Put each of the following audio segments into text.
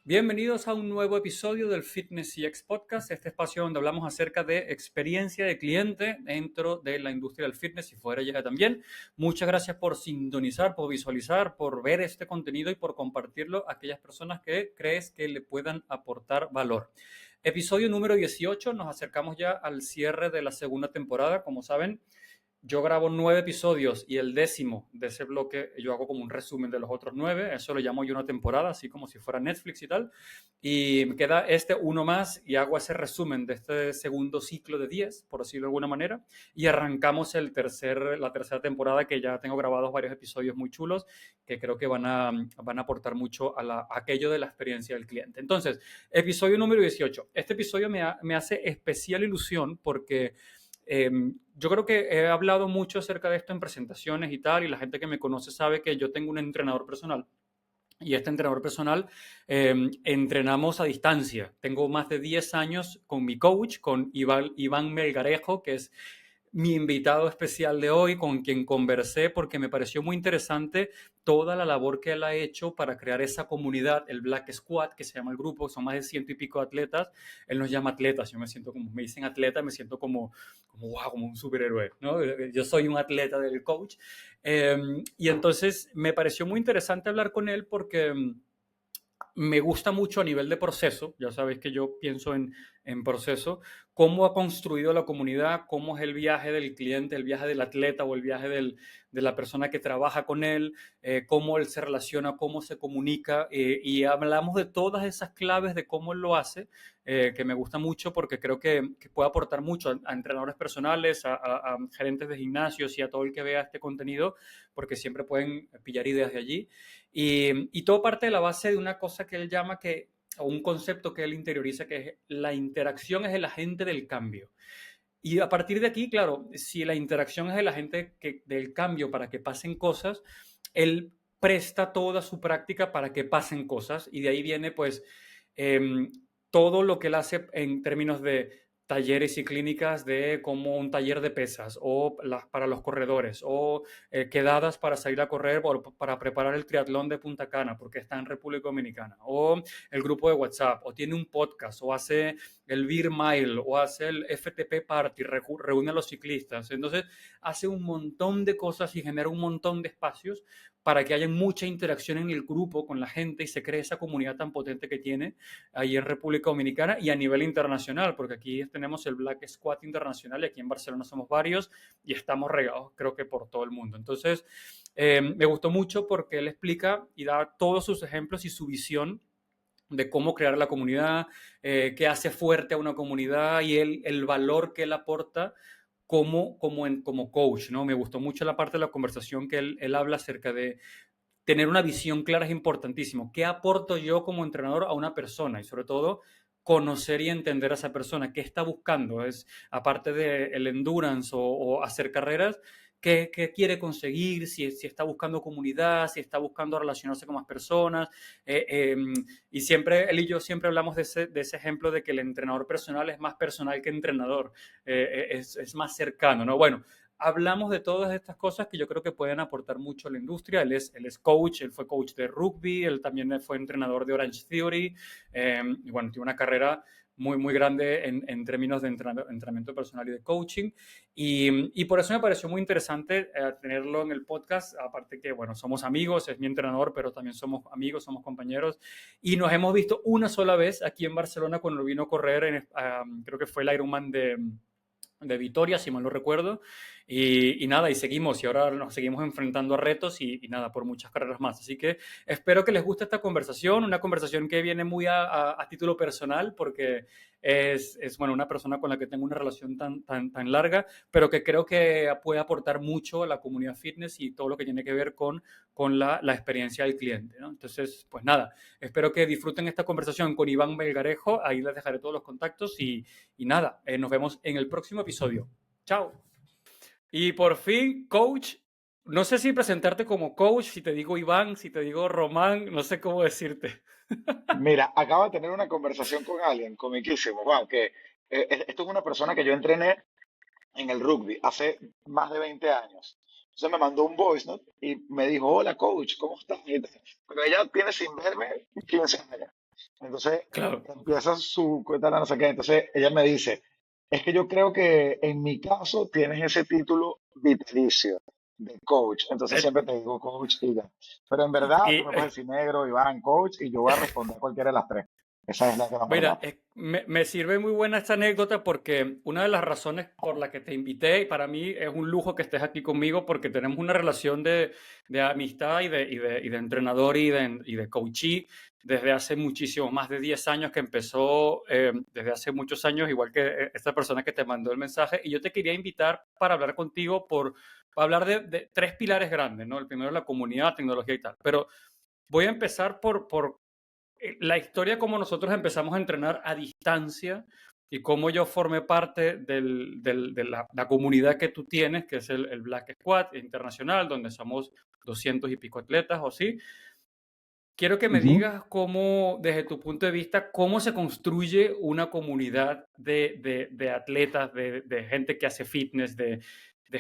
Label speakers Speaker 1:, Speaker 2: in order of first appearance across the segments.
Speaker 1: Bienvenidos a un nuevo episodio del Fitness CX Podcast, este espacio donde hablamos acerca de experiencia de cliente dentro de la industria del fitness y fuera ya también. Muchas gracias por sintonizar, por visualizar, por ver este contenido y por compartirlo a aquellas personas que crees que le puedan aportar valor. Episodio número 18, nos acercamos ya al cierre de la segunda temporada. Como saben, yo grabo 9 episodios y el 10º de ese bloque yo hago como un resumen de los otros 9. Eso lo llamo yo una temporada, así como si fuera Netflix y tal. Y me queda uno más y hago ese resumen de este segundo ciclo de 10, por decirlo de alguna manera. Y arrancamos la tercera temporada, que ya tengo grabados varios episodios muy chulos que creo que van a aportar mucho a aquello de la experiencia del cliente. Entonces, episodio número 18. Este episodio me hace especial ilusión porque yo creo que he hablado mucho acerca de esto en presentaciones y tal, y la gente que me conoce sabe que yo tengo un entrenador personal. Y este entrenador personal entrenamos a distancia. Tengo más de 10 años con mi coach, con Iván Melgarejo, que es mi invitado especial de hoy, con quien conversé porque me pareció muy interesante toda la labor que él ha hecho para crear esa comunidad, el Black Squad, que se llama el grupo, son más de 100 y pico atletas. Él nos llama atletas, yo me siento como, me dicen atleta, me siento como wow, como un superhéroe, ¿no? Yo soy un atleta del coach. Y entonces me pareció muy interesante hablar con él porque me gusta mucho a nivel de proceso, ya sabéis que yo pienso en proceso, cómo ha construido la comunidad, cómo es el viaje del cliente, el viaje del atleta o el viaje de la persona que trabaja con él, cómo él se relaciona, cómo se comunica, y hablamos de todas esas claves de cómo él lo hace, que me gusta mucho porque creo que puede aportar mucho a entrenadores personales, a gerentes de gimnasios y a todo el que vea este contenido, porque siempre pueden pillar ideas de allí. Y todo parte de la base de una cosa que él llama o un concepto que él interioriza, que es la interacción es el agente del cambio. Y a partir de aquí, claro, si la interacción es el agente del cambio para que pasen cosas, él presta toda su práctica para que pasen cosas, y de ahí viene pues todo lo que él hace en términos de talleres y clínicas, de como un taller de pesas o para los corredores, o quedadas para salir a correr para preparar el triatlón de Punta Cana porque está en República Dominicana, o el grupo de WhatsApp, o tiene un podcast, o hace el Beer Mile, o hace el FTP Party, reúne a los ciclistas. Entonces hace un montón de cosas y genera un montón de espacios para que haya mucha interacción en el grupo con la gente y se cree esa comunidad tan potente que tiene ahí en República Dominicana y a nivel internacional, porque aquí tenemos el Black Squad internacional y aquí en Barcelona somos varios y estamos regados creo que por todo el mundo. Entonces me gustó mucho porque él explica y da todos sus ejemplos y su visión de cómo crear la comunidad, qué hace fuerte a una comunidad y el valor que él aporta como coach, ¿no? Me gustó mucho la parte de la conversación que él habla acerca de tener una visión clara. Es importantísimo. ¿Qué aporto yo como entrenador a una persona? Y sobre todo, conocer y entender a esa persona. ¿Qué está buscando? Es, aparte del endurance o hacer carreras, ¿qué quiere conseguir? Si está buscando comunidad, si está buscando relacionarse con más personas. Y siempre, él y yo siempre hablamos de ese ejemplo de que el entrenador personal es más personal que entrenador. Es más cercano, ¿no? Bueno, hablamos de todas estas cosas que yo creo que pueden aportar mucho a la industria. Él es coach, él fue coach de rugby, él también fue entrenador de Orange Theory, y bueno, tiene una carrera muy, muy grande en términos de entrenamiento personal y de coaching. Y por eso me pareció muy interesante tenerlo en el podcast, aparte que, bueno, somos amigos, es mi entrenador, pero también somos amigos, somos compañeros, y nos hemos visto una sola vez aquí en Barcelona cuando vino a correr, creo que fue el Ironman de Vitoria, si mal no recuerdo, y nada, y seguimos, y ahora nos seguimos enfrentando a retos y nada, por muchas carreras más. Así que espero que les guste esta conversación, una conversación que viene muy a título personal, porque es bueno, una persona con la que tengo una relación tan larga, pero que creo que puede aportar mucho a la comunidad fitness y todo lo que tiene que ver con la experiencia del cliente, ¿no? Entonces, pues nada, espero que disfruten esta conversación con Iván Melgarejo, ahí les dejaré todos los contactos y nada, nos vemos en el próximo episodio. Chao. Y por fin, coach, no sé si presentarte como coach, si te digo Iván, si te digo Román, no sé cómo decirte.
Speaker 2: Mira, acabo de tener una conversación con alguien comiquísimo, Juan, que esto es una persona que yo entrené en el rugby hace más de 20 años. Entonces me mandó un voice note y me dijo, hola coach, ¿cómo estás? Y tal. Pero ella tiene sin verme 15 años. Entonces
Speaker 1: Claro.
Speaker 2: empieza su cuenta, no sé qué. Entonces ella me dice, es que yo creo que en mi caso tienes ese título vitalicio de coach. Entonces
Speaker 1: Eh,
Speaker 2: siempre te digo coach y ya. Pero en verdad tú
Speaker 1: y,
Speaker 2: me puedes decir negro, Iván, coach y yo voy a responder cualquiera de las tres. Esa es la gran verdad.
Speaker 1: Mira, me sirve muy buena esta anécdota porque una de las razones por la que te invité, y para mí es un lujo que estés aquí conmigo porque tenemos una relación de amistad y de entrenador y de coachee desde hace muchísimo, más de 10 años que empezó, desde hace muchos años, igual que esta persona que te mandó el mensaje. Y yo te quería invitar para hablar contigo para hablar de tres pilares grandes, ¿no? El primero es la comunidad, tecnología y tal. Pero voy a empezar por la historia como nosotros empezamos a entrenar a distancia y cómo yo formé parte de la comunidad que tú tienes, que es el Black Squad Internacional, donde somos 200 y pico atletas o así. Quiero que me
Speaker 2: Ujú.
Speaker 1: digas cómo, desde tu punto de vista, cómo se construye una comunidad de atletas, de gente que hace fitness, de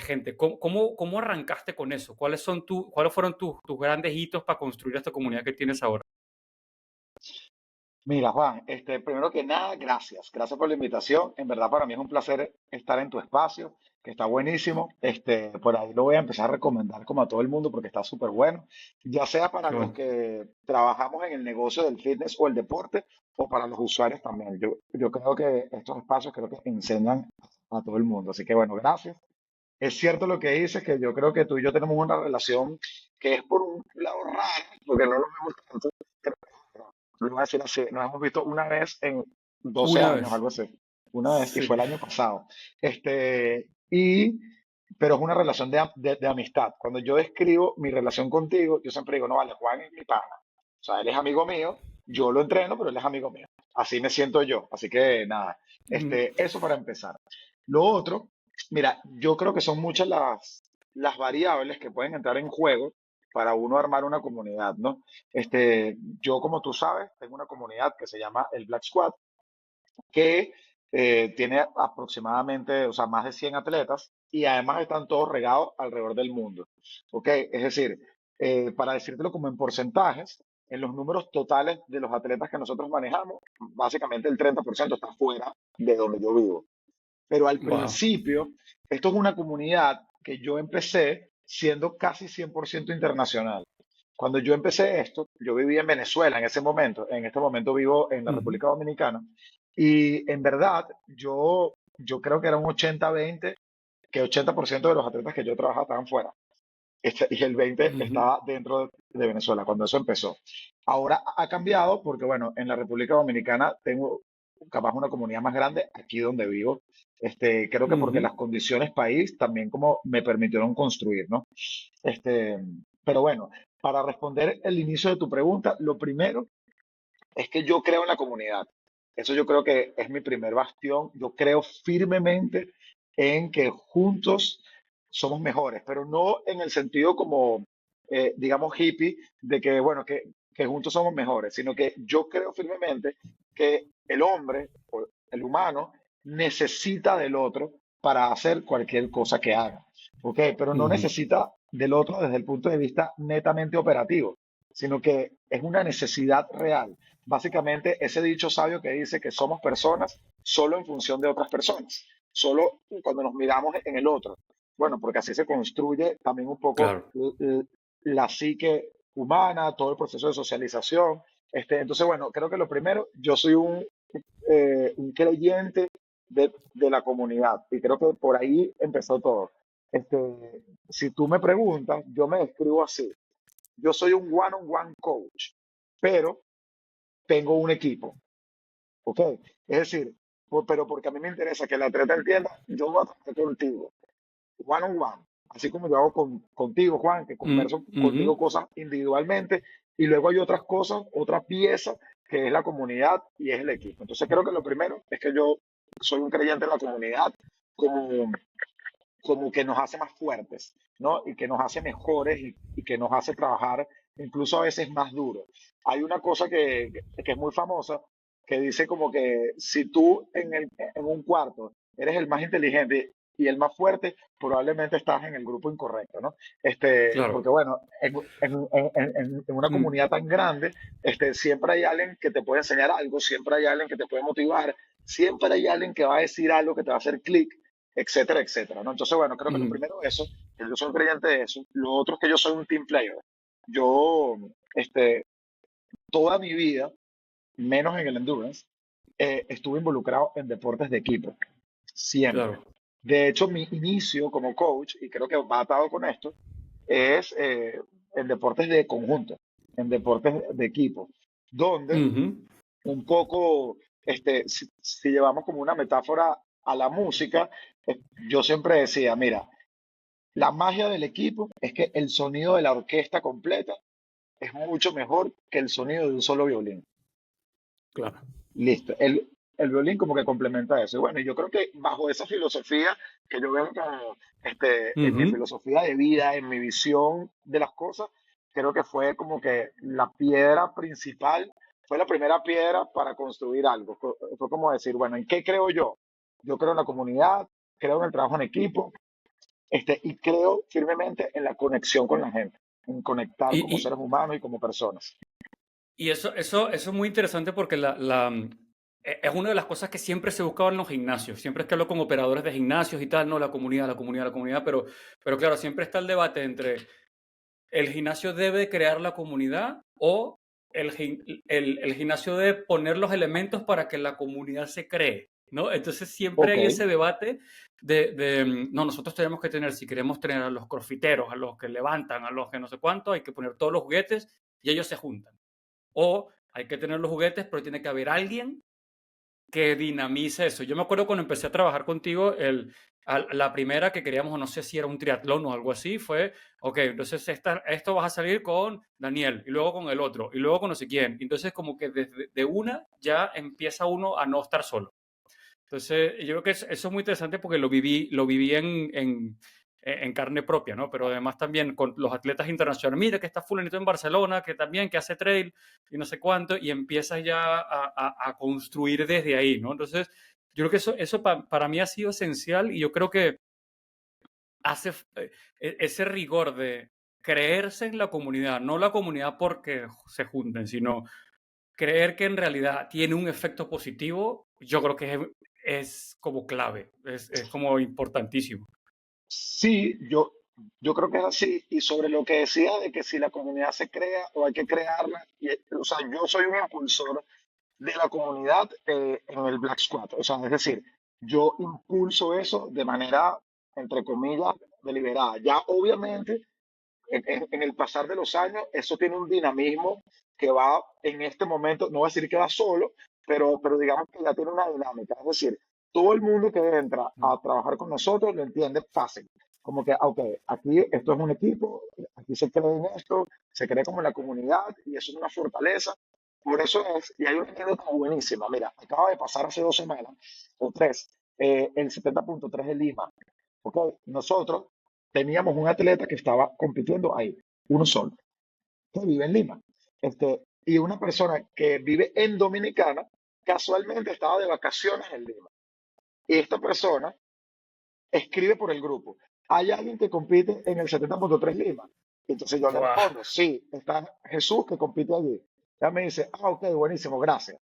Speaker 1: gente. ¿Cómo arrancaste con eso? ¿Cuáles fueron tus grandes hitos para construir esta comunidad que tienes ahora?
Speaker 2: Mira, Juan, primero que nada, gracias. Gracias por la invitación. En verdad, para mí es un placer estar en tu espacio, que está buenísimo. Por ahí lo voy a empezar a recomendar como a todo el mundo porque está súper bueno, ya sea para
Speaker 1: Qué
Speaker 2: los
Speaker 1: bueno.
Speaker 2: que trabajamos en el negocio del fitness o el deporte, o para los usuarios también. Yo creo que estos espacios creo que enseñan a todo el mundo. Así que bueno, gracias. Es cierto lo que dices, que yo creo que tú y yo tenemos una relación que es por un lado rara, porque no nos vemos tanto. Lo voy a decir así, nos hemos visto una vez en 12
Speaker 1: Una
Speaker 2: años,
Speaker 1: vez.
Speaker 2: algo así. Una vez, y fue
Speaker 1: Sí.
Speaker 2: el año pasado. Este, y, pero es una relación de amistad. Cuando yo describo mi relación contigo, yo siempre digo, no vale, Juan es mi pana. O sea, él es amigo mío, yo lo entreno, pero él es amigo mío. Así me siento yo. Así que nada,
Speaker 1: Mm.
Speaker 2: eso para empezar. Lo otro, mira, yo creo que son muchas las variables que pueden entrar en juego para uno armar una comunidad, ¿no? Yo, como tú sabes, tengo una comunidad que se llama el Black Squad, que tiene aproximadamente, o sea, más de 100 atletas y además están todos regados alrededor del mundo. ¿Ok? Es decir, para decírtelo como en porcentajes, en los números totales de los atletas que nosotros manejamos, básicamente el 30% está fuera de donde yo vivo. Pero al
Speaker 1: Wow.
Speaker 2: principio, esto es una comunidad que yo empecé siendo casi 100% internacional. Cuando yo empecé esto, yo vivía en Venezuela en ese momento, en este momento vivo en la
Speaker 1: Ujú,
Speaker 2: República Dominicana, y en verdad yo creo que era un 80-20, que 80% de los atletas que yo trabajaba estaban fuera, y el 20
Speaker 1: ujú,
Speaker 2: estaba dentro de Venezuela cuando eso empezó. Ahora ha cambiado porque, bueno, en la República Dominicana tengo capaz una comunidad más grande aquí donde vivo. Creo que porque
Speaker 1: ujú,
Speaker 2: las condiciones país también como me permitieron construir, ¿no? Este, pero bueno, para responder el inicio de tu pregunta, lo primero es que yo creo en la comunidad. Eso yo creo que es mi primer bastión. Yo creo firmemente en que juntos somos mejores, pero no en el sentido como, digamos, hippie, de que, bueno, que juntos somos mejores, sino que yo creo firmemente que el hombre o el humano necesita del otro para hacer cualquier cosa que haga. ¿Ok? Pero no
Speaker 1: ujú.
Speaker 2: necesita del otro desde el punto de vista netamente operativo, sino que es una necesidad real. Básicamente, ese dicho sabio que dice que somos personas solo en función de otras personas, solo cuando nos miramos en el otro. Bueno, porque así se construye también un poco
Speaker 1: Claro.
Speaker 2: la psique humana, todo el proceso de socialización. Entonces, bueno, creo que lo primero, yo soy un creyente de la comunidad y creo que por ahí empezó todo. Si tú me preguntas, yo me describo así. Yo soy un one-on-one coach, pero tengo un equipo, ¿ok? Es decir, pero porque a mí me interesa que el atleta entienda, yo voy a trabajar contigo, one on one, así como yo hago contigo, Juan, que converso
Speaker 1: Ujú.
Speaker 2: contigo cosas individualmente, y luego hay otras cosas, otra pieza, que es la comunidad y es el equipo. Entonces creo que lo primero es que yo soy un creyente en la comunidad como, como que nos hace más fuertes, ¿no? Y que nos hace mejores y que nos hace trabajar incluso a veces más duro. Hay una cosa que es muy famosa que dice como que si tú en un cuarto eres el más inteligente y el más fuerte, probablemente estás en el grupo incorrecto, ¿no?
Speaker 1: Claro.
Speaker 2: Porque bueno, en una
Speaker 1: Mm,
Speaker 2: comunidad tan grande, siempre hay alguien que te puede enseñar algo, siempre hay alguien que te puede motivar, siempre hay alguien que va a decir algo que te va a hacer clic, etcétera, etcétera, ¿no? Entonces, bueno, creo que lo
Speaker 1: mm,
Speaker 2: primero es eso, que yo soy un creyente de eso. Lo otro es que yo soy un team player. Yo, este, toda mi vida, menos en el endurance, estuve involucrado en deportes de equipo, siempre.
Speaker 1: claro.
Speaker 2: De hecho, mi inicio como coach, y creo que va atado con esto, es en deportes de conjunto, en deportes de equipo, donde
Speaker 1: Ujú,
Speaker 2: un poco, si llevamos como una metáfora a la música, yo siempre decía, mira, la magia del equipo es que el sonido de la orquesta completa es mucho mejor que el sonido de un solo violín.
Speaker 1: claro.
Speaker 2: Listo. El violín como que complementa eso. Y bueno, yo creo que bajo esa filosofía que yo veo como, en mi
Speaker 1: Ujú.
Speaker 2: filosofía de vida, en mi visión de las cosas, creo que fue como que la piedra principal, fue la primera piedra para construir algo. Fue como decir, bueno, ¿en qué creo yo? Yo creo en la comunidad, creo en el trabajo en equipo, y creo firmemente en la conexión con la gente, en conectar
Speaker 1: Y,
Speaker 2: como
Speaker 1: y,
Speaker 2: seres humanos y como personas.
Speaker 1: y eso es muy interesante porque es una de las cosas que siempre se buscaba en los gimnasios. Siempre es que hablo con operadores de gimnasios y tal, no, la comunidad, la comunidad, la comunidad, pero claro, siempre está el debate entre el gimnasio debe crear la comunidad o el gimnasio debe poner los elementos para que la comunidad se cree, ¿no? Entonces siempre
Speaker 2: Ok,
Speaker 1: hay ese debate no, nosotros tenemos que tener, si queremos tener a los crofiteros, a los que levantan, a los que no sé cuánto, hay que poner todos los juguetes y ellos se juntan. O hay que tener los juguetes, pero tiene que haber alguien que dinamice eso. Yo me acuerdo cuando empecé a trabajar contigo, la primera que queríamos, no sé si era un triatlón o algo así, fue, ok, entonces esto vas a salir con Daniel, y luego con el otro, y luego con no sé quién. Entonces como que desde de una ya empieza uno a no estar solo. Entonces, yo creo que eso es muy interesante porque lo viví en carne propia, ¿no? Pero además también con los atletas internacionales. Mira que está fulanito en Barcelona, que también, que hace trail y no sé cuánto, y empiezas ya a construir desde ahí, ¿no? Entonces, yo creo que eso para mí ha sido esencial y yo creo que hace ese rigor de creerse en la comunidad, no la comunidad porque se junten, sino creer que en realidad tiene un efecto positivo, yo creo que es como clave, es como importantísimo.
Speaker 2: sí, yo creo que es así. Y sobre lo que decía de que si la comunidad se crea o hay que crearla, o sea, yo soy un impulsor de la comunidad en el Black Squad. O sea, es decir, yo impulso eso de manera, entre comillas, deliberada. Ya obviamente en el pasar de los años, eso tiene un dinamismo que va en este momento, no voy a decir que va solo, pero digamos que ya tiene una dinámica. Es decir, todo el mundo que entra a trabajar con nosotros lo entiende fácil. Como que, ok, aquí esto es un equipo, aquí se cree en esto, se cree como en la comunidad y eso es una fortaleza. Por eso es, y hay una anécdota buenísima. Mira, acaba de pasar hace 2 semanas o tres, el 70.3 de Lima. Ok, nosotros teníamos un atleta que estaba compitiendo ahí, uno solo, que vive en Lima. Y una persona que vive en Dominicana, casualmente estaba de vacaciones en Lima. Y esta persona escribe por el grupo, ¿hay alguien que compite en el 70.3 Lima? Entonces yo le
Speaker 1: Buah,
Speaker 2: respondo, sí, está Jesús que compite allí. Ella me dice, ok, buenísimo, gracias.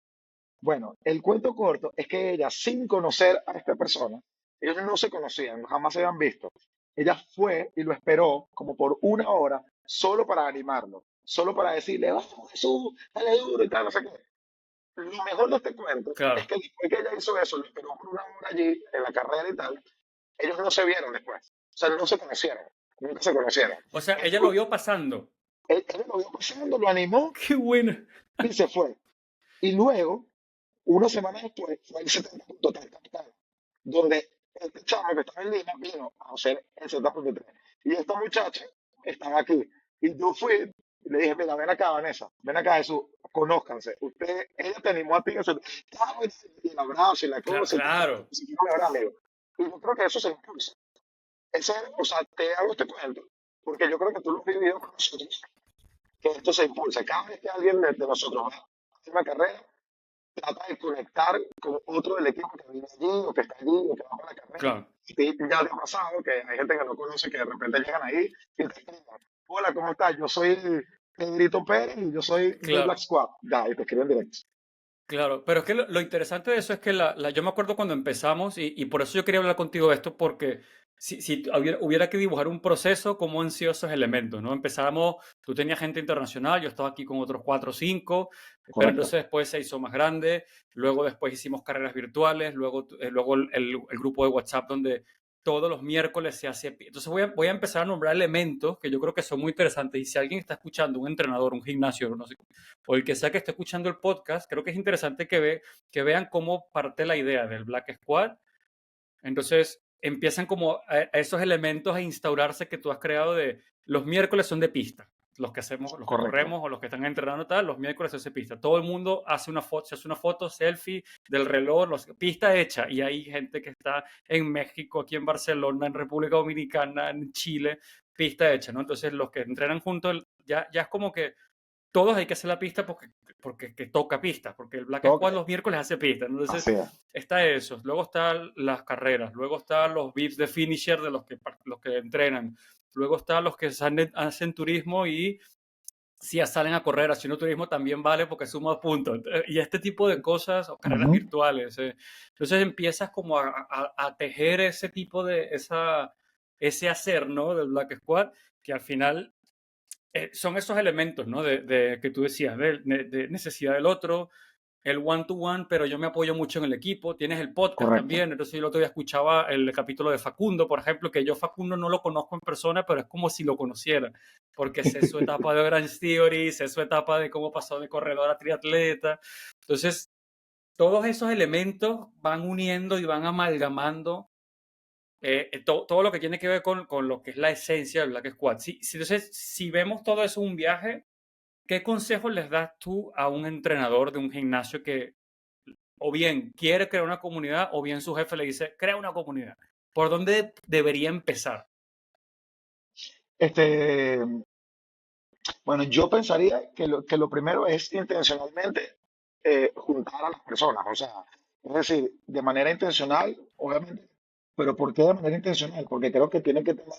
Speaker 2: Bueno, el cuento corto es que ella, sin conocer a esta persona, ellos no se conocían, jamás se habían visto. Ella fue y lo esperó como por 1 hora solo para animarlo, solo para decirle, vamos Jesús, dale duro y tal, no sé qué. Lo mejor de este cuento es
Speaker 1: claro.
Speaker 2: que después que ella hizo eso, lo esperó por 1 hora allí en la carrera y tal, ellos no se vieron después. O sea, no se conocieron, nunca se conocieron.
Speaker 1: O sea, ella lo
Speaker 2: Él,
Speaker 1: vio pasando.
Speaker 2: él lo vio pasando, lo animó
Speaker 1: Qué bueno.
Speaker 2: y se fue. Y luego, una semana después, fue el 70.3 capital, donde este chamo que estaba en Lima vino a hacer el 70.3. Y esta muchacha estaba aquí. Y yo fui y le dije, mira, ven acá, Vanessa, ven acá, Jesús, conózcanse. Ella te animó a ti, y el abrazo y la cosa, y tal,
Speaker 1: Claro.
Speaker 2: y tu mejor amigo. Y yo creo que eso se impulsa. O sea, te hago este cuento, porque yo creo que tú lo has vivido con nosotros, que esto se impulsa. Cada vez que alguien de nosotros va a hacer una carrera, trata de conectar con otro del equipo que vive allí o que está allí o que va por la carrera.
Speaker 1: claro,
Speaker 2: Sí, ya te ha pasado que hay gente que no conoce que de repente llegan ahí y te escriben, hola, ¿cómo estás? Yo soy Pedrito Pérez y yo soy de Black
Speaker 1: claro.
Speaker 2: Squad. Ya, y te escriben directo.
Speaker 1: Claro, pero es que lo interesante de eso es que yo me acuerdo cuando empezamos y por eso yo quería hablar contigo de esto, porque si hubiera que dibujar un proceso, ¿cómo han sido esos elementos, ¿no? Empezamos, tú tenías gente internacional, yo estaba aquí con otros cuatro o cinco, pero
Speaker 2: Correcto,
Speaker 1: entonces después se hizo más grande, luego después hicimos carreras virtuales, luego el grupo de WhatsApp donde todos los miércoles se hace. Entonces voy a empezar a nombrar elementos que yo creo que son muy interesantes y si alguien está escuchando, un entrenador, un gimnasio, no sé, o el que sea que esté escuchando el podcast, creo que es interesante que vean cómo parte la idea del Black Squad. Entonces empiezan como a esos elementos a instaurarse que tú has creado de los miércoles son de pista. Los que hacemos, los que
Speaker 2: correcto.
Speaker 1: corremos o los que están entrenando tal, los miércoles se hace pista. Todo el mundo hace una foto, se hace una foto selfie del reloj, pista hecha. Y hay gente que está en México, aquí en Barcelona, en República Dominicana, en Chile, pista hecha, ¿no? Entonces los que entrenan juntos, ya es como que todos hay que hacer la pista porque que toca pista, porque el Black
Speaker 2: Todo,
Speaker 1: Squad los miércoles hace pista. Entonces,
Speaker 2: así es,
Speaker 1: está eso. Luego están las carreras, luego están los VIPs de finisher de los que entrenan, luego están los que hacen turismo y si ya salen a correr, haciendo turismo también vale porque suma puntos. Y este tipo de cosas, o carreras
Speaker 2: ujú,
Speaker 1: virtuales. Entonces empiezas como a tejer ese tipo ese hacer, ¿no? Del Black Squad, que al final son esos elementos, ¿no? Que tú decías, de necesidad del otro, el one-to-one, pero yo me apoyo mucho en el equipo. Tienes el podcast
Speaker 2: correcto.
Speaker 1: también. Entonces, yo el otro día escuchaba el capítulo de Facundo, por ejemplo, que yo Facundo no lo conozco en persona, pero es como si lo conociera, porque sé su etapa de Orange Theory, sé su etapa de cómo pasó de corredor a triatleta. Entonces, todos esos elementos van uniendo y van amalgamando todo lo que tiene que ver con lo que es la esencia del Black Squad. Entonces, si vemos todo eso en un viaje, ¿qué consejos les das tú a un entrenador de un gimnasio que o bien quiere crear una comunidad o bien su jefe le dice, crea una comunidad? ¿Por dónde debería empezar?
Speaker 2: Este, bueno, yo pensaría que lo primero es intencionalmente juntar a las personas, o sea, es decir, de manera intencional, obviamente, pero ¿por qué de manera intencional? Porque creo que tiene que tener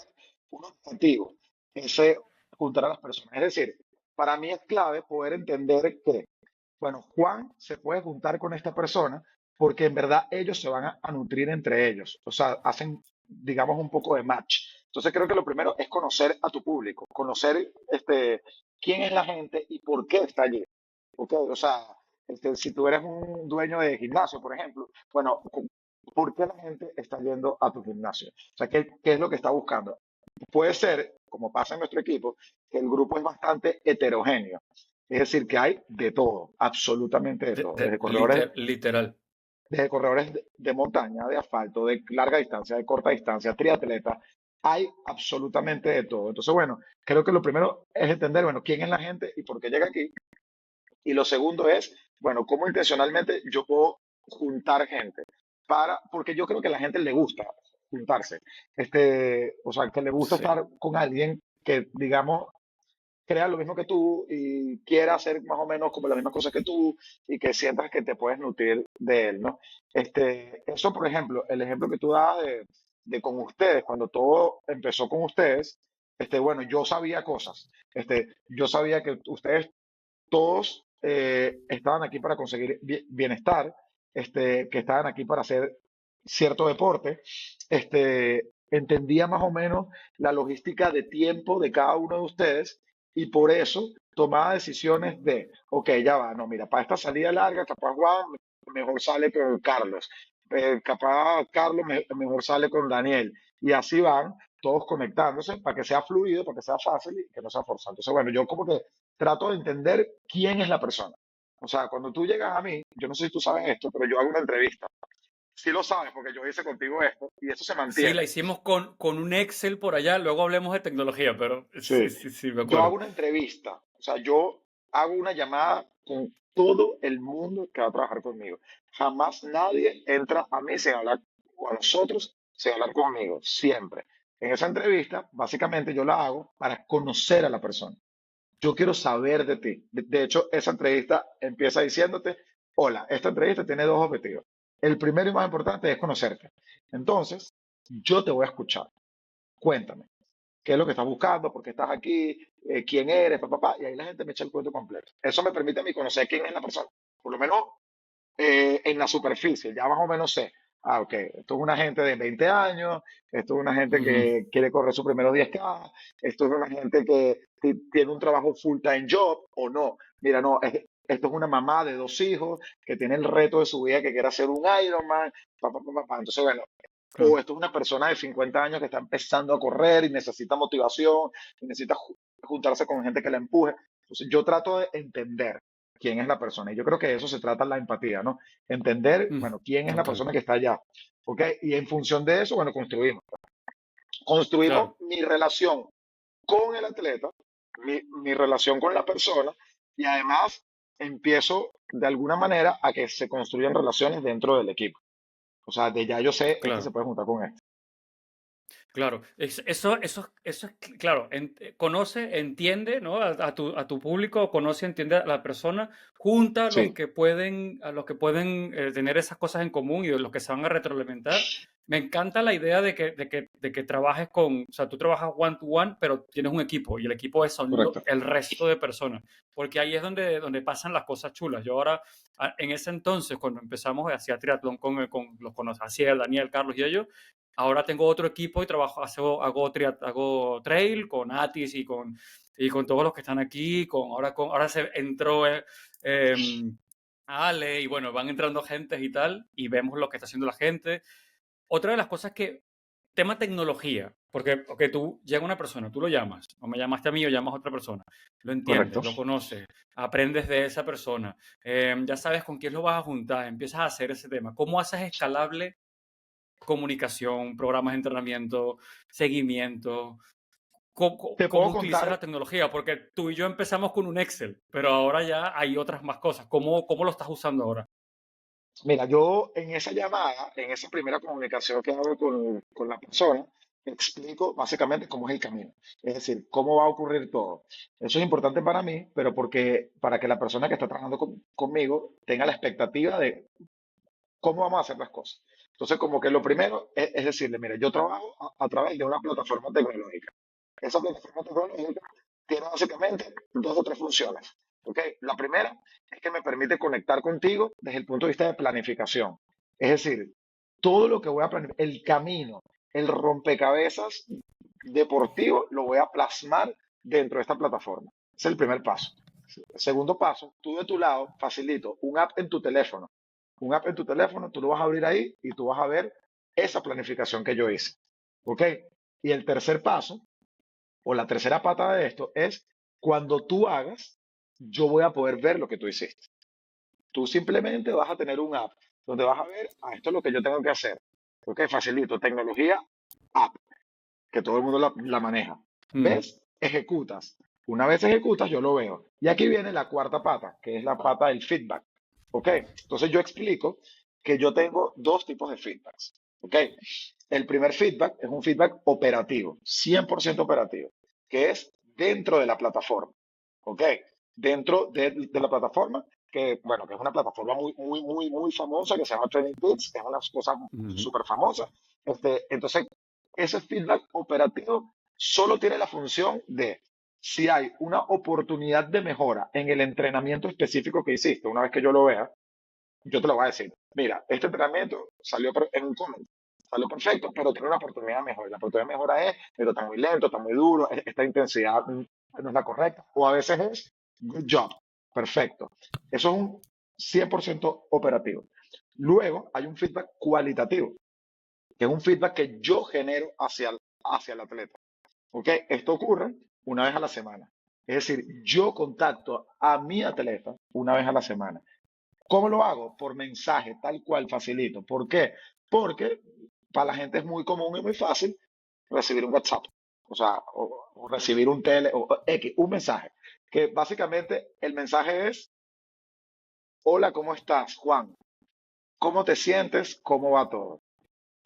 Speaker 2: un objetivo, ese juntar a las personas. Es decir, para mí es clave poder entender que, bueno, Juan se puede juntar con esta persona porque en verdad ellos se van a nutrir entre ellos, o sea, hacen, digamos, un poco de match. Entonces creo que lo primero es conocer a tu público, conocer quién es la gente y por qué está allí. ¿Ok? O sea, si tú eres un dueño de gimnasio, por ejemplo, bueno, ¿por qué la gente está yendo a tu gimnasio? O sea, ¿qué es lo que está buscando? Puede ser, como pasa en nuestro equipo, que el grupo es bastante heterogéneo. Es decir, que hay de todo, absolutamente de todo.
Speaker 1: Literal.
Speaker 2: Desde corredores de montaña, de asfalto, de larga distancia, de corta distancia, triatletas, hay absolutamente de todo. Entonces, bueno, creo que lo primero es entender, bueno, quién es la gente y por qué llega aquí. Y lo segundo es, bueno, cómo intencionalmente yo puedo juntar gente porque yo creo que a la gente le gusta juntarse. O sea, que le gusta
Speaker 1: Sí.
Speaker 2: estar con alguien que, digamos, crea lo mismo que tú y quiera hacer más o menos como las mismas cosas que tú y que sientas que te puedes nutrir de él, ¿no? Eso, por ejemplo, el ejemplo que tú dabas de con ustedes, cuando todo empezó con ustedes, bueno, yo sabía cosas. Yo sabía que ustedes todos estaban aquí para conseguir bienestar, que estaban aquí para hacer cierto deporte. Entendía más o menos la logística de tiempo de cada uno de ustedes y por eso tomaba decisiones de, ok, ya va, no, mira, para esta salida larga, capaz Juan mejor sale con Carlos, capaz Carlos mejor sale con Daniel, y así van todos conectándose para que sea fluido, para que sea fácil y que no sea forzado. Entonces, bueno, yo como que trato de entender quién es la persona. O sea, cuando tú llegas a mí, yo no sé si tú sabes esto, pero yo hago una entrevista. Sí lo sabes porque yo hice contigo esto y eso se
Speaker 1: Sí, la
Speaker 2: mantiene.
Speaker 1: hicimos con un Excel por allá, luego hablemos de tecnología, pero sí,
Speaker 2: Sí.
Speaker 1: sí, sí, me
Speaker 2: Yo hago
Speaker 1: acuerdo.
Speaker 2: una entrevista, o sea, yo hago una llamada con todo el mundo que va a trabajar conmigo. Jamás nadie entra a mí sin hablar con nosotros, sin hablar conmigo, siempre. En esa entrevista, básicamente yo la hago para conocer a la persona. Yo quiero saber de ti. De hecho, esa entrevista empieza diciéndote, hola, esta entrevista tiene dos objetivos. El primero y más importante es conocerte. Entonces, yo te voy a escuchar. Cuéntame, ¿qué es lo que estás buscando? ¿Por qué estás aquí? ¿Quién eres? Y ahí la gente me echa el cuento completo. Eso me permite a mí conocer quién es la persona. Por lo menos en la superficie, ya más o menos sé. Ah, ok, esto es una gente de 20 años, esto es una gente
Speaker 1: Ujú,
Speaker 2: que quiere correr sus primeros 10K, esto es una gente que tiene un trabajo full time job o no. Mira, no, esto es una mamá de dos hijos que tiene el reto de su vida que quiere hacer un Ironman, pa. Entonces, bueno, o
Speaker 1: claro,
Speaker 2: esto es una persona de 50 años que está empezando a correr y necesita motivación y necesita juntarse con gente que la empuje. Entonces, yo trato de entender quién es la persona. Y yo creo que de eso se trata la empatía, ¿no? Entender,
Speaker 1: mm,
Speaker 2: bueno, quién es la
Speaker 1: total,
Speaker 2: persona que está allá, ¿ok? Y en función de eso, bueno, construimos. Construimos
Speaker 1: claro.
Speaker 2: mi relación con el atleta, mi relación con la persona, y además empiezo de alguna manera a que se construyan relaciones dentro del equipo. O sea, de ya yo sé, este se
Speaker 1: Claro.
Speaker 2: puede juntar con este.
Speaker 1: Claro, eso es, claro, conoce, entiende, ¿no? A tu público, conoce, entiende a la persona, junta
Speaker 2: Sí,
Speaker 1: a los que pueden tener esas cosas en común y de los que se van a retroalimentar. Me encanta la idea de que trabajes o sea, tú trabajas one to one, pero tienes un equipo y el equipo es
Speaker 2: correcto.
Speaker 1: el resto de personas, porque ahí es donde pasan las cosas chulas. Yo ahora, en ese entonces, cuando empezamos, hacía triatlón con los conocidos, hacía Daniel, Carlos y ellos. Ahora tengo otro equipo y trabajo, hago trail con Atis y con todos los que están aquí. Ahora se entró Ale y bueno, van entrando gentes y tal, y vemos lo que está haciendo la gente. Otra de las cosas tema tecnología, porque tú llega una persona, tú lo llamas, o me llamaste a mí o llamas a otra persona, lo
Speaker 2: Correcto.
Speaker 1: entiendes, lo conoces, aprendes de esa persona, ya sabes con quién lo vas a juntar, empiezas a hacer ese tema. ¿Cómo haces escalable comunicación, programas de entrenamiento, seguimiento?
Speaker 2: Te
Speaker 1: ¿Cómo
Speaker 2: puedo
Speaker 1: utilizas la
Speaker 2: contar.
Speaker 1: tecnología? Porque tú y yo empezamos con un Excel, pero ahora ya hay otras más cosas. ¿Cómo lo estás usando ahora?
Speaker 2: Mira, yo en esa llamada, en esa primera comunicación que hago con la persona, explico básicamente cómo es el camino, es decir, cómo va a ocurrir todo. Eso es importante para mí, pero para que la persona que está trabajando conmigo tenga la expectativa de cómo vamos a hacer las cosas. Entonces, como que lo primero es decirle, mira, yo trabajo a través de una plataforma tecnológica. Esa plataforma tecnológica tiene básicamente dos o tres funciones. ¿Ok? La primera es que me permite conectar contigo desde el punto de vista de planificación. Es decir, todo lo que voy a planificar, el camino, el rompecabezas deportivo, lo voy a plasmar dentro de esta plataforma. Ese es el primer paso. El segundo paso, tú de tu lado facilito un app en tu teléfono. Un app en tu teléfono, tú lo vas a abrir ahí y tú vas a ver esa planificación que yo hice. ¿Ok? Y el tercer paso, o la tercera pata de esto, es cuando tú hagas, yo voy a poder ver lo que tú hiciste. Tú simplemente vas a tener un app donde vas a ver, esto es lo que yo tengo que hacer. ¿Ok? Facilito, tecnología, app, que todo el mundo la maneja.
Speaker 1: Mm,
Speaker 2: ¿Ves? Ejecutas. Una vez ejecutas, yo lo veo. Y aquí viene la cuarta pata, que es la pata del feedback. ¿Ok? Entonces yo explico que yo tengo dos tipos de feedbacks. ¿Ok? El primer feedback es un feedback operativo, 100% operativo, que es dentro de la plataforma. ¿Ok? Dentro de la plataforma, que bueno, que es una plataforma muy famosa que se llama Training Peaks, es una cosa
Speaker 1: ujú,
Speaker 2: súper famosa. Entonces, ese feedback operativo solo tiene la función de si hay una oportunidad de mejora en el entrenamiento específico que hiciste, una vez que yo lo vea, yo te lo voy a decir. Mira, este entrenamiento salió en un comment, salió perfecto, pero tiene una oportunidad de mejora. La oportunidad de mejora es, pero está muy lento, está muy duro, esta intensidad no es la correcta. O a veces es, good job, perfecto. Eso es un 100% operativo. Luego hay un feedback cualitativo, que es un feedback que yo genero hacia el atleta. ¿Ok? Esto ocurre una vez a la semana. Es decir, yo contacto a mi atleta una vez a la semana. ¿Cómo lo hago? Por mensaje, tal cual, facilito. ¿Por qué? Porque para la gente es muy común y muy fácil recibir un WhatsApp, o sea, o recibir un o X, un mensaje, que básicamente el mensaje es, hola, ¿cómo estás, Juan? ¿Cómo te sientes? ¿Cómo va todo?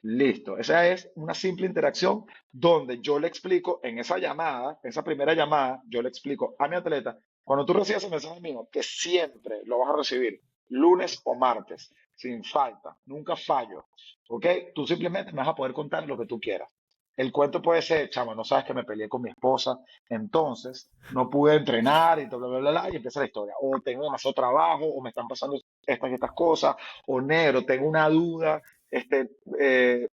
Speaker 2: Listo. Esa es una simple interacción donde yo le explico en esa llamada, esa primera llamada, yo le explico a mi atleta, cuando tú recibes ese mensaje mío, que siempre lo vas a recibir lunes o martes, sin falta, nunca fallo, ¿ok? Tú simplemente me vas a poder contar lo que tú quieras. El cuento puede ser, chamo, no sabes que me peleé con mi esposa, entonces no pude entrenar y bla, bla, bla, bla, y empieza la historia. O tengo demasiado trabajo, o me están pasando estas y estas cosas, o negro, tengo una duda, este, eh,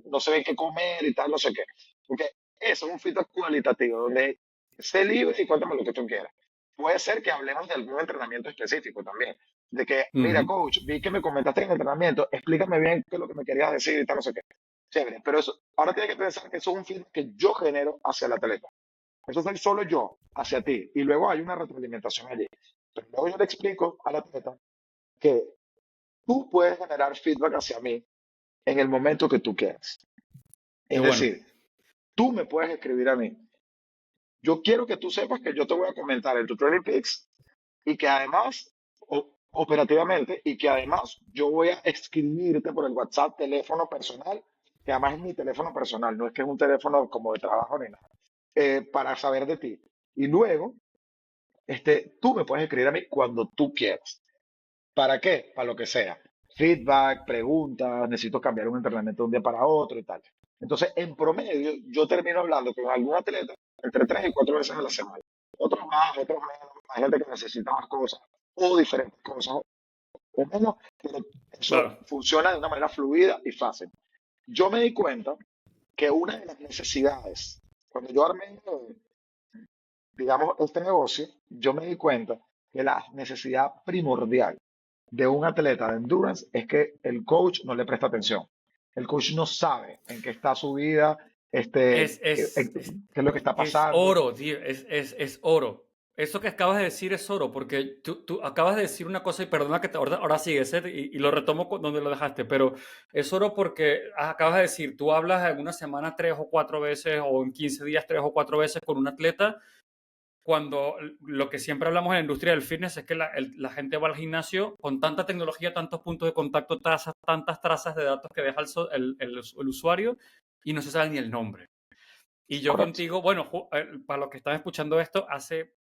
Speaker 2: no sé bien qué comer y tal, no sé qué. Porque eso es un feedback cualitativo, donde sé libre y cuéntame lo que tú quieras. Puede ser que hablemos de algún entrenamiento específico también. De que, mira,
Speaker 1: Ujú.
Speaker 2: coach, vi que me comentaste en el entrenamiento, explícame bien qué es lo que me querías decir y tal, no sé qué. Chévere, pero eso, ahora tienes que pensar que eso es un feedback que yo genero hacia el atleta. Eso soy solo yo hacia ti. Y luego hay una retroalimentación allí. Pero luego yo le explico al atleta que tú puedes generar feedback hacia mí en el momento que tú quieras.
Speaker 1: Qué
Speaker 2: Es
Speaker 1: bueno.
Speaker 2: decir, tú me puedes escribir a mí. Yo quiero que tú sepas que yo te voy a comentar en tu Training Peaks y que además, operativamente, y que además yo voy a escribirte por el WhatsApp teléfono personal, que además es mi teléfono personal, no es que es un teléfono como de trabajo ni nada, para saber de ti. Y luego, tú me puedes escribir a mí cuando tú quieras. ¿Para qué? Para lo que sea. Feedback, preguntas, necesito cambiar un entrenamiento de un día para otro y tal. Entonces, en promedio, yo termino hablando con algún atleta entre 3 y 4 veces a la semana. Otros más, otros menos. Hay gente que necesita más cosas o diferentes cosas o menos, pero eso
Speaker 1: Claro.
Speaker 2: funciona de una manera fluida y fácil. Yo me di cuenta que una de las necesidades, cuando yo armé, digamos, este negocio, yo me di cuenta que la necesidad primordial de un atleta de endurance es que el coach no le presta atención. El coach no sabe en qué está su vida,
Speaker 1: Es, es, es,
Speaker 2: qué es lo que está
Speaker 1: es
Speaker 2: pasando.
Speaker 1: oro, tío, es oro. Eso que acabas de decir es oro, porque tú acabas de decir una cosa y perdona que ahora sigue, y lo retomo donde lo dejaste, pero es oro porque acabas de decir, tú hablas en una semana 3 o 4 veces o en 15 días 3 o 4 veces con un atleta, cuando lo que siempre hablamos en la industria del fitness es que la gente va al gimnasio con tanta tecnología, tantos puntos de contacto, tantas trazas de datos que deja el usuario y no se sabe ni el nombre. Y yo
Speaker 2: Correcto.
Speaker 1: contigo, bueno, para los que están escuchando esto,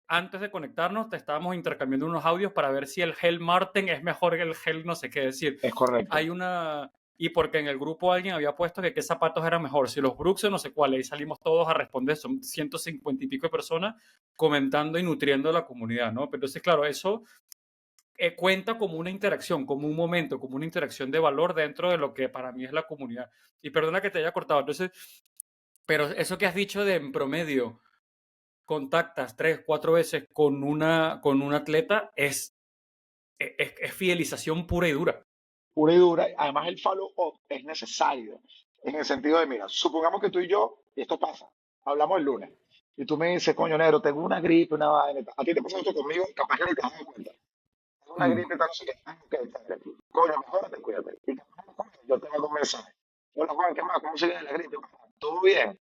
Speaker 1: antes de conectarnos, te estábamos intercambiando unos audios para ver si el gel Marten es mejor que el gel no sé qué decir.
Speaker 2: Es correcto.
Speaker 1: Hay una... Y porque en el grupo alguien había puesto que qué zapatos eran mejor, si los Brooks o no sé cuáles, y salimos todos a responder, son 150 y pico de personas comentando y nutriendo la comunidad, ¿no? Pero entonces, claro, eso cuenta como una interacción, como un momento, como una interacción de valor dentro de lo que para mí es la comunidad. Y perdona que te haya cortado, entonces, pero eso que has dicho de en promedio contactas 3, 4 veces con un atleta es fidelización pura y dura.
Speaker 2: Pura y dura. Además, el follow-up es necesario. En el sentido de, mira, supongamos que tú y yo, y esto pasa, hablamos el lunes, y tú me dices, coño, negro, tengo una gripe, una vaina. Y tal. A ti te pasa esto conmigo, capaz que ni te das cuenta. Tengo una
Speaker 1: Mm.
Speaker 2: gripe, tal, no sé qué. Ah, ok, tal, coño, mejórate, cuídate. Y capaz, coño, yo te mando un mensaje. Hola, Juan, ¿qué más? ¿Cómo sigue la gripe? ¿Todo bien?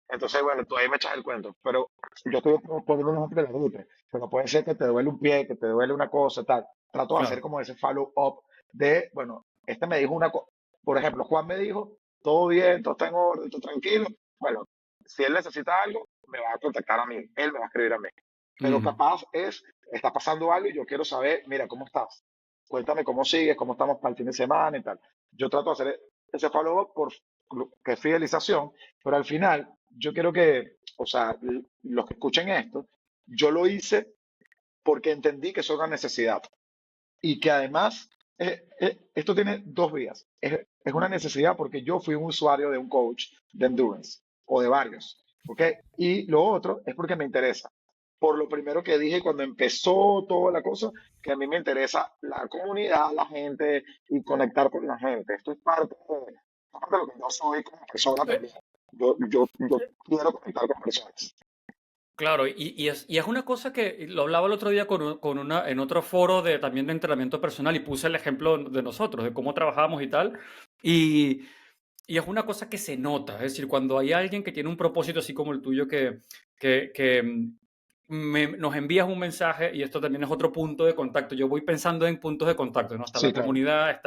Speaker 2: Entonces, bueno, tú ahí me echas el cuento. Pero yo estoy poniendo un ejemplo de la gripe. Pero puede ser que te duele un pie, que te duele una cosa, tal. Trato de hacer
Speaker 1: Claro.
Speaker 2: como ese follow-up de, bueno, este me dijo una cosa. Por ejemplo, Juan me dijo, todo bien, todo está en orden, todo tranquilo. Bueno, si él necesita algo, me va a contactar a mí. Él me va a escribir a mí. Pero
Speaker 1: Ujú.
Speaker 2: capaz está pasando algo y yo quiero saber, mira, ¿cómo estás? Cuéntame cómo sigues, cómo estamos para el fin de semana y tal. Yo trato de hacer ese follow-up por que es fidelización, pero al final yo quiero que, o sea, los que escuchen esto, yo lo hice porque entendí que es una necesidad y que además esto tiene dos vías. Es una necesidad porque yo fui un usuario de un coach de endurance o de varios, ¿ok? Y lo otro es porque me interesa. Por lo primero que dije cuando empezó toda la cosa, que a mí me interesa la comunidad, la gente y conectar con la gente. Esto es parte de lo que yo soy como persona
Speaker 1: Eh,
Speaker 2: también. Yo quiero conectar con personas.
Speaker 1: Claro, y es una cosa que lo hablaba el otro día en otro foro también de entrenamiento personal y puse el ejemplo de nosotros, de cómo trabajábamos y tal. Y, y es una cosa que se nota, es decir, cuando hay alguien que tiene un propósito así como el tuyo, que nos envías un mensaje, y esto también es otro punto de contacto. Yo voy pensando en puntos de contacto, ¿no? Está
Speaker 2: Sí,
Speaker 1: la
Speaker 2: claro.
Speaker 1: comunidad,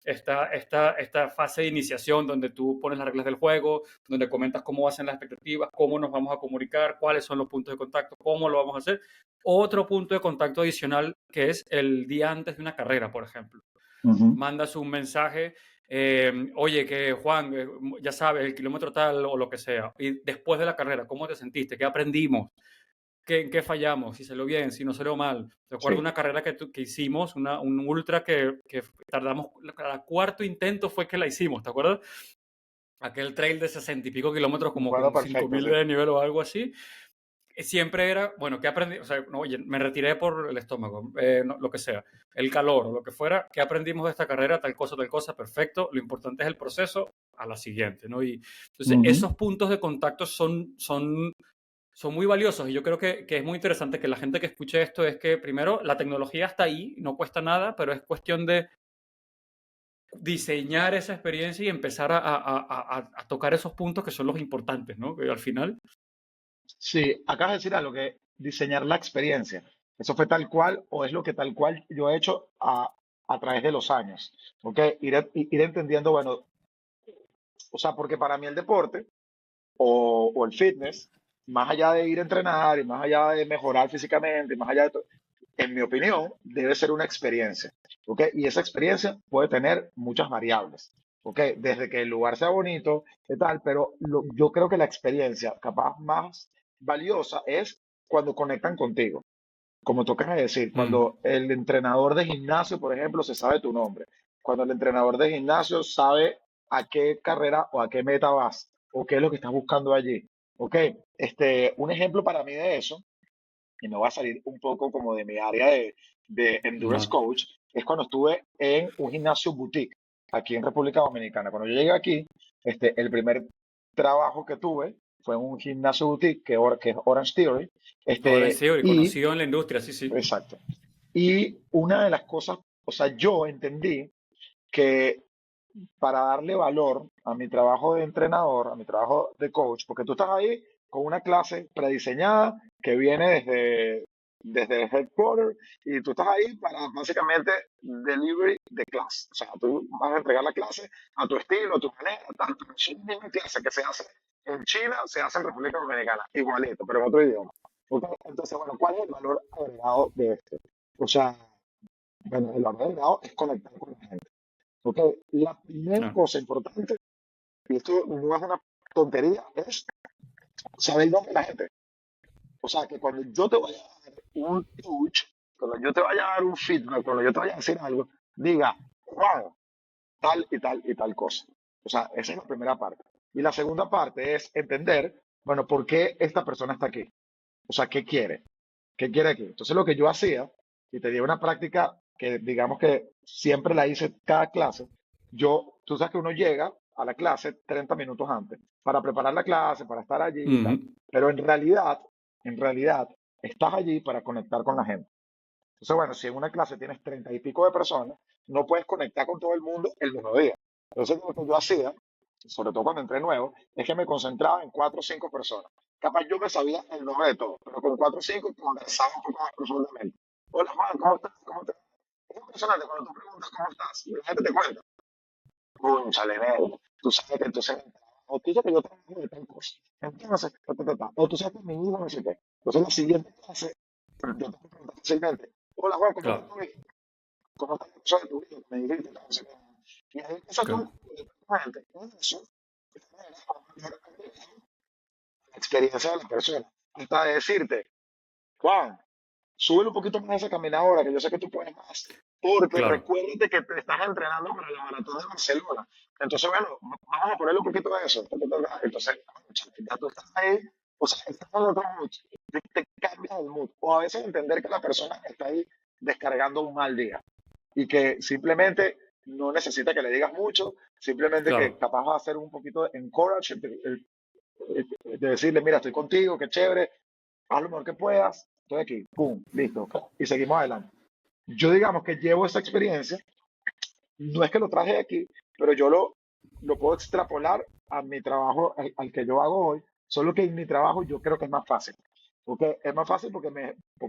Speaker 1: esta fase de iniciación donde tú pones las reglas del juego, donde comentas cómo hacen las expectativas, cómo nos vamos a comunicar, cuáles son los puntos de contacto, cómo lo vamos a hacer. Otro punto de contacto adicional que es el día antes de una carrera, por ejemplo.
Speaker 2: Ujú.
Speaker 1: Mandas un mensaje, oye, que Juan, ya sabes, el kilómetro tal o lo que sea. Y después de la carrera, ¿cómo te sentiste? ¿Qué aprendimos? ¿En qué fallamos? Si salió bien, si no salió mal. Recuerdo
Speaker 2: Sí,
Speaker 1: una carrera que hicimos, un ultra que tardamos, cada cuarto intento fue que la hicimos, ¿te acuerdas? Aquel trail de 60 y pico kilómetros,
Speaker 2: me
Speaker 1: como
Speaker 2: acuerdo
Speaker 1: con
Speaker 2: perfecto,
Speaker 1: 5000
Speaker 2: sí.
Speaker 1: de nivel o algo así. Siempre era, bueno, ¿qué aprendí? O sea, no, oye, me retiré por el estómago, lo que sea, el calor o lo que fuera. ¿Qué aprendimos de esta carrera? Tal cosa, perfecto. Lo importante es el proceso a la siguiente, ¿no? Y entonces,
Speaker 2: Ujú.
Speaker 1: esos puntos de contacto son muy valiosos y yo creo que es muy interesante que la gente que escuche esto es que primero la tecnología está ahí, no cuesta nada, pero es cuestión de diseñar esa experiencia y empezar a tocar esos puntos que son los importantes, ¿no? Que al final,
Speaker 2: Sí, acabas de decir algo que diseñar la experiencia. ¿Eso fue tal cual o es lo que tal cual yo he hecho a través de los años? ¿Ok? Ir entendiendo, bueno, o sea, porque para mí el deporte o el fitness, más allá de ir a entrenar y más allá de mejorar físicamente, más allá de todo, en mi opinión, debe ser una experiencia, ¿ok? Y esa experiencia puede tener muchas variables, ¿ok? Desde que el lugar sea bonito, y tal, pero yo creo que la experiencia capaz más valiosa es cuando conectan contigo. Como tocas de decir,
Speaker 1: mm,
Speaker 2: cuando el entrenador de gimnasio, por ejemplo, se sabe tu nombre, cuando el entrenador de gimnasio sabe a qué carrera o a qué meta vas, o qué es lo que estás buscando allí. ¿Ok? Un ejemplo para mí de eso, y me voy a salir un poco como de mi área de Endurance
Speaker 1: no.
Speaker 2: Coach, es cuando estuve en un gimnasio boutique aquí en República Dominicana. Cuando yo llegué aquí, el primer trabajo que tuve fue en un gimnasio boutique que es Orange Theory.
Speaker 1: Ahora en serio,
Speaker 2: Y,
Speaker 1: conocido en la industria, sí, sí.
Speaker 2: exacto. Y una de las cosas, o sea, yo entendí que para darle valor a mi trabajo de entrenador, a mi trabajo de coach, porque tú estás ahí con una clase prediseñada que viene desde el headquarter y tú estás ahí para básicamente delivery de clase. O sea, tú vas a entregar la clase a tu estilo, a tu manera, tanto es una misma clase que se hace en China, se hace en República Dominicana, igualito, pero en otro idioma. ¿Ok? Entonces, bueno, ¿cuál es el valor agregado de esto? O sea, bueno, el valor agregado es conectar con la gente. ¿Ok? La primera
Speaker 1: No,
Speaker 2: cosa importante, y esto no es una tontería, es saber dónde es la gente. O sea, que cuando yo te vaya a dar un coach, cuando yo te vaya a dar un feedback, cuando yo te vaya a decir algo, diga, wow, tal y tal y tal cosa. O sea, esa es la primera parte. Y la segunda parte es entender, bueno, ¿por qué esta persona está aquí? O sea, ¿qué quiere? ¿Qué quiere aquí? Entonces lo que yo hacía, y te di una práctica que digamos que siempre la hice cada clase, tú sabes que uno llega a la clase 30 minutos antes para preparar la clase, para estar allí y tal.
Speaker 1: ujú,
Speaker 2: Pero en realidad, estás allí para conectar con la gente. Entonces, bueno, si en una clase tienes 30 y pico de personas, no puedes conectar con todo el mundo el mismo día. Entonces, lo que yo hacía, sobre todo cuando entré nuevo, es que me concentraba en 4 o 5 personas. Capaz yo me sabía el nombre de todos, pero con 4 o 5 conversaba un poco más profundamente. Hola Juan, ¿cómo estás? ¿Cómo te va? Es impresionante cuando tú preguntas cómo estás y la gente te cuenta. Cónchale, Nel, tú sabes que entonces, o tú sabes que yo trabajo de tal cosa. Entonces, o tú sabes que mi hijo no sé qué. Entonces, la siguiente clase, yo te pregunto fácilmente, hola Juan, ¿cómo estás
Speaker 1: claro,
Speaker 2: tú? ¿Cómo está la cosa de tu vida? Me dijiste, no sé qué. Y ahí empiezas tú,
Speaker 1: claro,
Speaker 2: gente, eso genera un valor agregado a la experiencia de la persona. Hasta decirte, Juan, sube un poquito más esa caminadora, que yo sé que tú puedes más, porque
Speaker 1: claro,
Speaker 2: recuérdate que te estás entrenando para la maratón de Barcelona. Entonces, bueno, vamos a ponerle un poquito de eso. Entonces, ya tú estás ahí, o sea, estás en otro mood, te cambias el mood. O a veces entender que la persona está ahí descargando un mal día y que simplemente no necesita que le digas mucho, simplemente que
Speaker 1: claro.
Speaker 2: capaz va a hacer un poquito de encourage, de decirle, mira, estoy contigo, qué chévere, haz lo mejor que puedas, estoy aquí, pum, listo, y seguimos adelante. Yo digamos que llevo esa experiencia, no es que lo traje de aquí, pero yo lo puedo extrapolar a mi trabajo, al que yo hago hoy, solo que en mi trabajo yo creo que es más fácil. Porque es más fácil porque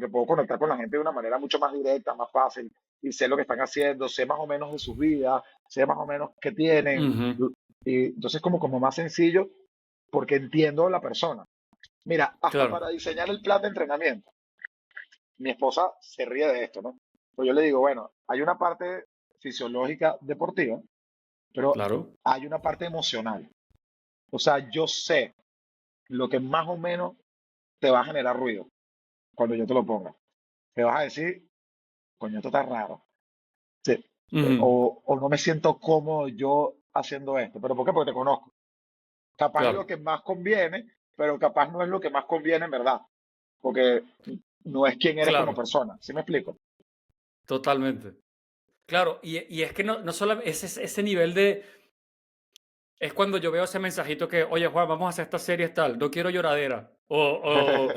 Speaker 2: puedo conectar con la gente de una manera mucho más directa, más fácil, y sé lo que están haciendo, sé más o menos de sus vidas, sé más o menos qué tienen,
Speaker 1: Ujú,
Speaker 2: y entonces como más sencillo, porque entiendo a la persona. Mira, hasta
Speaker 1: claro.
Speaker 2: para diseñar el plan de entrenamiento. mi esposa se ríe de esto, ¿no? Pues yo le digo, bueno, hay una parte fisiológica deportiva, pero
Speaker 1: Claro.
Speaker 2: hay una parte emocional. O sea, yo sé lo que más o menos te va a generar ruido cuando yo te lo ponga. Te vas a decir, coño, esto está raro. Sí,
Speaker 1: Ujú.
Speaker 2: o no me siento cómodo yo haciendo esto. ¿Pero por qué? Porque te conozco. Capaz es lo
Speaker 1: Claro.
Speaker 2: que más conviene, pero capaz no es lo que más conviene en verdad. Porque no es quien eres como
Speaker 1: Claro.
Speaker 2: persona. ¿Sí me explico?
Speaker 1: Totalmente. Claro, y es que no solo ese nivel de. Es cuando yo veo ese mensajito que, oye, Juan, vamos a hacer esta serie tal, no quiero lloradera. O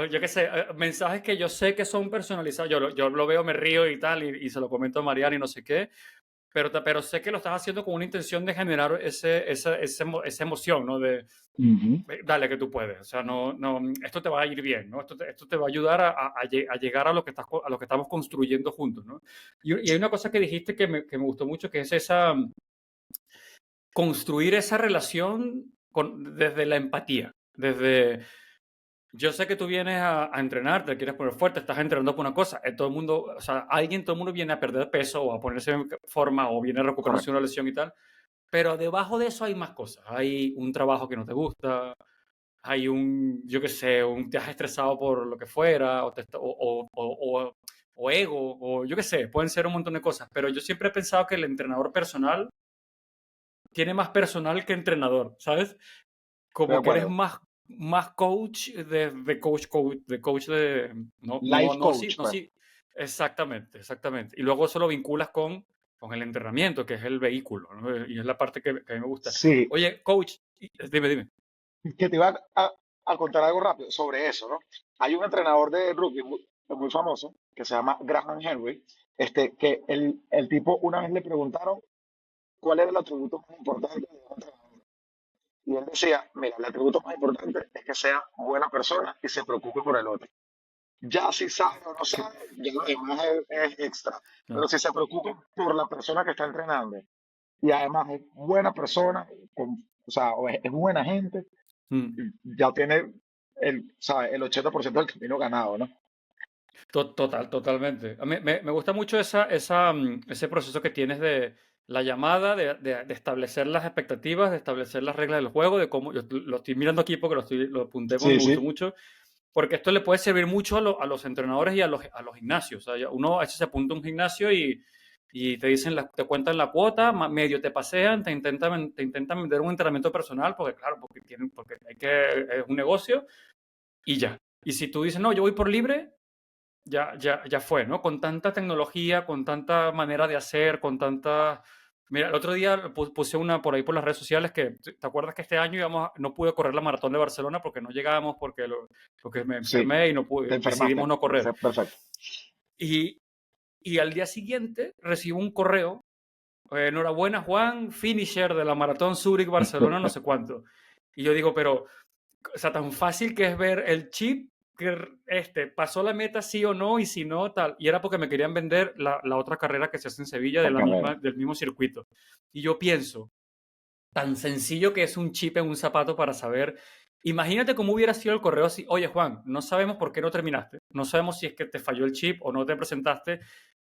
Speaker 1: yo qué sé, mensajes que yo sé que son personalizados. Yo lo veo, me río y tal, y se lo comento a Mariana y no sé qué, pero sé que lo estás haciendo con una intención de generar esa emoción, ¿no? De,
Speaker 2: Ujú.
Speaker 1: dale que tú puedes. O sea, esto te va a ir bien, ¿no? Esto te va a ayudar a llegar a lo que a lo que estamos construyendo juntos, ¿no? Y hay una cosa que dijiste que me gustó mucho, que es esa construir esa relación desde la empatía, desde yo sé que tú vienes a entrenar, te quieres poner fuerte, estás entrenando por una cosa, todo el mundo, o sea, todo el mundo viene a perder peso o a ponerse en forma o viene a recuperarse de
Speaker 2: Correcto.
Speaker 1: una lesión y tal, pero debajo de eso hay más cosas, hay un trabajo que no te gusta, hay yo qué sé, te has estresado por lo que fuera, o ego, o yo qué sé, pueden ser un montón de cosas, pero yo siempre he pensado que el entrenador personal tiene más personal que entrenador, ¿sabes?
Speaker 2: Estoy de
Speaker 1: Como que eres
Speaker 2: acuerdo.
Speaker 1: más coach de coach de, no,
Speaker 2: Life
Speaker 1: no, sí,
Speaker 2: coach,
Speaker 1: no,
Speaker 2: pues.
Speaker 1: sí, exactamente, exactamente. Y luego eso lo vinculas con el entrenamiento, que es el vehículo, ¿no? Y es la parte que a mí me gusta.
Speaker 2: Sí,
Speaker 1: Oye, coach, dime.
Speaker 2: que te iba a contar algo rápido sobre eso, ¿no? Hay un entrenador de rugby muy famoso que se llama Graham Henry, que el tipo una vez le preguntaron cuál era el atributo más importante de un entrenador. Y él decía, mira, el atributo más importante es que sea buena persona y se preocupe por el otro. Ya si sabe o no
Speaker 1: Que-
Speaker 2: sabe, ya lo demás es extra. Pero
Speaker 1: no.
Speaker 2: si se preocupa por la persona que está entrenando y además es buena persona, o sea, o es buena gente,
Speaker 1: Mm.
Speaker 2: ya tiene ¿sabe? El 80% del camino ganado, ¿no?
Speaker 1: Totalmente. A mí me gusta mucho ese proceso que tienes de la llamada, de establecer las expectativas, de establecer las reglas del juego, de cómo, yo lo estoy mirando aquí porque lo apunté porque
Speaker 2: Sí,
Speaker 1: me gustó
Speaker 2: sí,
Speaker 1: mucho, porque esto le puede servir mucho a los entrenadores y a los gimnasios. O sea, uno a veces se apunta a un gimnasio y te dicen, te cuentan la cuota, medio te pasean, te intentan vender un entrenamiento personal, porque claro, porque es un negocio y ya. Y si tú dices, no, yo voy por libre, ya fue, ¿no? Con tanta tecnología, con tanta manera de hacer, con tanta. Mira, el otro día puse una por ahí por las redes sociales que, ¿te acuerdas que este año no pude correr la maratón de Barcelona porque no llegábamos, porque me
Speaker 2: sí,
Speaker 1: enfermé y no
Speaker 2: te
Speaker 1: pude, decidimos
Speaker 2: enfermaste,
Speaker 1: no correr?
Speaker 2: perfecto.
Speaker 1: Y, y al día siguiente recibo un correo, enhorabuena Juan, finisher de la maratón Zúrich-Barcelona, no sé cuánto. Y yo digo, pero o sea, tan fácil que es ver el chip que pasó la meta sí o no, y si no, tal. Y era porque me querían vender la otra carrera que se hace en Sevilla
Speaker 2: La carrera.
Speaker 1: del mismo circuito. Y yo pienso, tan sencillo que es un chip en un zapato para saber. Imagínate cómo hubiera sido el correo así, oye Juan, no sabemos por qué no terminaste, no sabemos si es que te falló el chip o no te presentaste,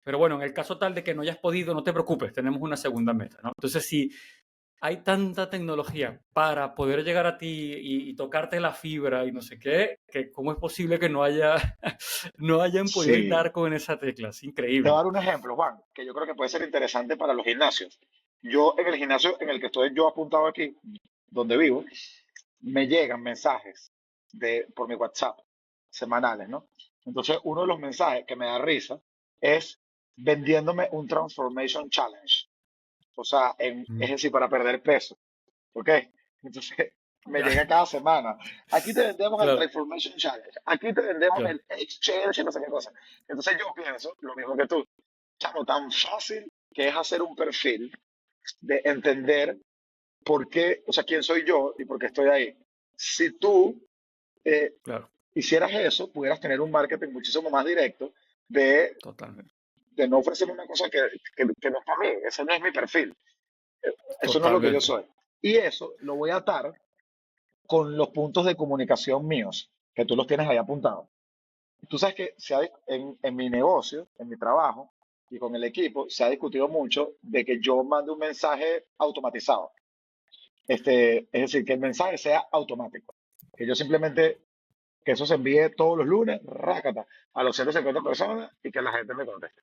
Speaker 1: pero bueno, en el caso tal de que no hayas podido, no te preocupes, tenemos una segunda meta, ¿no? Entonces, si hay tanta tecnología para poder llegar a ti y tocarte la fibra y no sé qué, que cómo es posible que no hayan podido
Speaker 2: Sí.
Speaker 1: dar con esa tecla. Es
Speaker 2: Te voy
Speaker 1: increíble.
Speaker 2: a dar un ejemplo, Juan, que yo creo que puede ser interesante para los gimnasios. Yo en el gimnasio en el que estoy yo apuntado aquí, donde vivo, me llegan mensajes por mi WhatsApp semanales, ¿no? Entonces, uno de los mensajes que me da risa es vendiéndome un Transformation Challenge. O sea, es
Speaker 1: Mm.
Speaker 2: decir, para perder peso. ¿Ok? Entonces, me
Speaker 1: Ya,
Speaker 2: llega cada semana. Aquí te vendemos el
Speaker 1: claro,
Speaker 2: Transformation Challenge. Aquí te vendemos
Speaker 1: claro,
Speaker 2: el Exchange, no sé qué cosa. Entonces, yo pienso lo mismo que tú. Chamo, tan fácil que es hacer un perfil de entender por qué, o sea, quién soy yo y por qué estoy ahí. Si tú eh,
Speaker 1: claro,
Speaker 2: hicieras eso, pudieras tener un marketing muchísimo más directo de,
Speaker 1: totalmente,
Speaker 2: de no ofrecerme una cosa que no es para mí. Ese no es mi perfil. Eso no es lo que yo
Speaker 1: totalmente.
Speaker 2: soy. Y eso lo voy a atar con los puntos de comunicación míos, que tú los tienes ahí apuntados. tú sabes que en mi negocio, en mi trabajo y con el equipo, se ha discutido mucho de que yo mande un mensaje automatizado. Es decir, que el mensaje sea automático. Que yo simplemente, que eso se envíe todos los lunes, rácata, a los 150 personas y que la gente me conteste.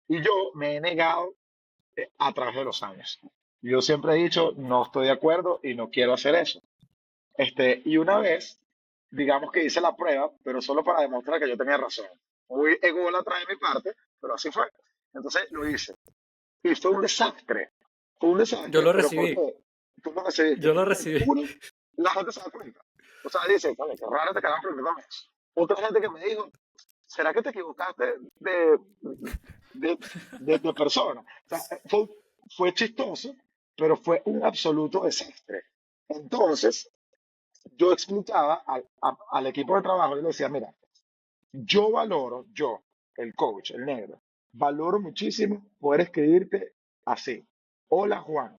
Speaker 2: Y yo me he negado a través de los años. Yo siempre he dicho, no estoy de acuerdo y no quiero hacer eso. Y una vez, digamos que hice la prueba, pero solo para demostrar que yo tenía razón. Muy ególatra de mi parte, pero así fue. Entonces lo hice. Y fue un desastre. Fue un
Speaker 1: Yo
Speaker 2: desastre,
Speaker 1: lo
Speaker 2: pero ¿por
Speaker 1: recibí,
Speaker 2: qué? Tú lo recibiste.
Speaker 1: yo lo
Speaker 2: Porque
Speaker 1: recibí.
Speaker 2: uno, la gente se da cuenta. O sea, dice, "Coño, qué raro te quedas preguntándome eso". Otra gente que me dijo, ¿será que te equivocaste de persona? O sea, fue chistoso, pero fue un absoluto desastre. Entonces, yo explicaba al equipo de trabajo, yo le decía, mira, yo, el coach, el negro, valoro muchísimo poder escribirte así. Hola Juan,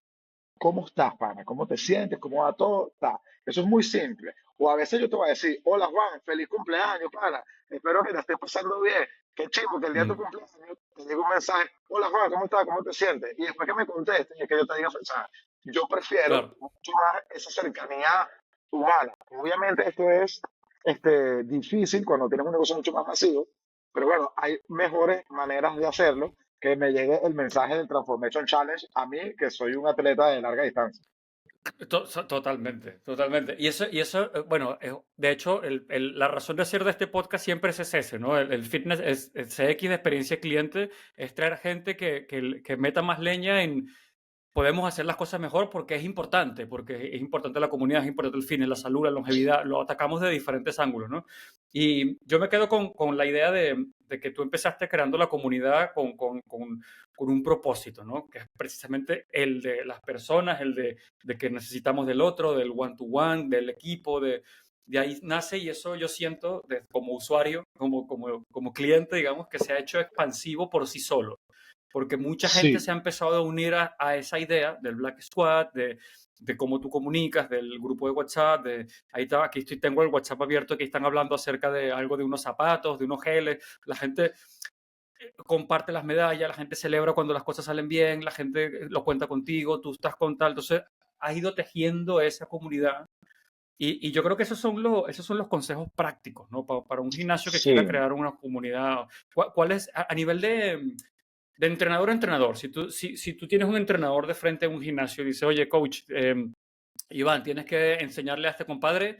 Speaker 2: ¿cómo estás, pana? ¿Cómo te sientes? ¿Cómo va todo? Eso es muy simple. O a veces yo te voy a decir, hola Juan, feliz cumpleaños, pana. Espero que la estés pasando bien. Qué chivo que el día de tu
Speaker 1: Mm,
Speaker 2: cumpleaños te llegue un mensaje, hola Juan, ¿cómo estás? ¿Cómo te sientes? Y después que me contestes, es que yo te diga, o sea, yo prefiero
Speaker 1: claro.
Speaker 2: mucho más esa cercanía humana. Obviamente esto es difícil cuando tienes un negocio mucho más masivo, pero bueno, hay mejores maneras de hacerlo que me llegue el mensaje del Transformation Challenge a mí, que soy un atleta de larga distancia.
Speaker 1: Totalmente, totalmente. Y eso, bueno, de hecho, la razón de hacer de este podcast siempre es ese, ¿no? El fitness, el CX de experiencia cliente, es traer gente que meta más leña en podemos hacer las cosas mejor porque es importante la comunidad, es importante el fitness, la salud, la longevidad, lo atacamos de diferentes ángulos, ¿no? Y yo me quedo con la idea de que tú empezaste creando la comunidad con un propósito, ¿no? Que es precisamente el de las personas, de que necesitamos del otro, del one-to-one, del equipo, de ahí nace y eso yo siento como usuario, como cliente, digamos, que se ha hecho expansivo por sí solo porque mucha gente
Speaker 2: Sí,
Speaker 1: se ha empezado a unir a esa idea del Black Squad, de cómo tú comunicas, del grupo de WhatsApp, ahí está, tengo el WhatsApp abierto, aquí están hablando acerca de algo de unos zapatos, de unos geles, la gente comparte las medallas, la gente celebra cuando las cosas salen bien, la gente lo cuenta contigo, tú estás con tal, entonces has ido tejiendo esa comunidad y yo creo que esos son los consejos prácticos, ¿no? Para un gimnasio que quiera
Speaker 2: sí.
Speaker 1: crear una comunidad. ¿Cuál es, a nivel de entrenador a entrenador? Si tú tienes un entrenador de frente a un gimnasio y dice, oye, coach, Iván, tienes que enseñarle a este compadre,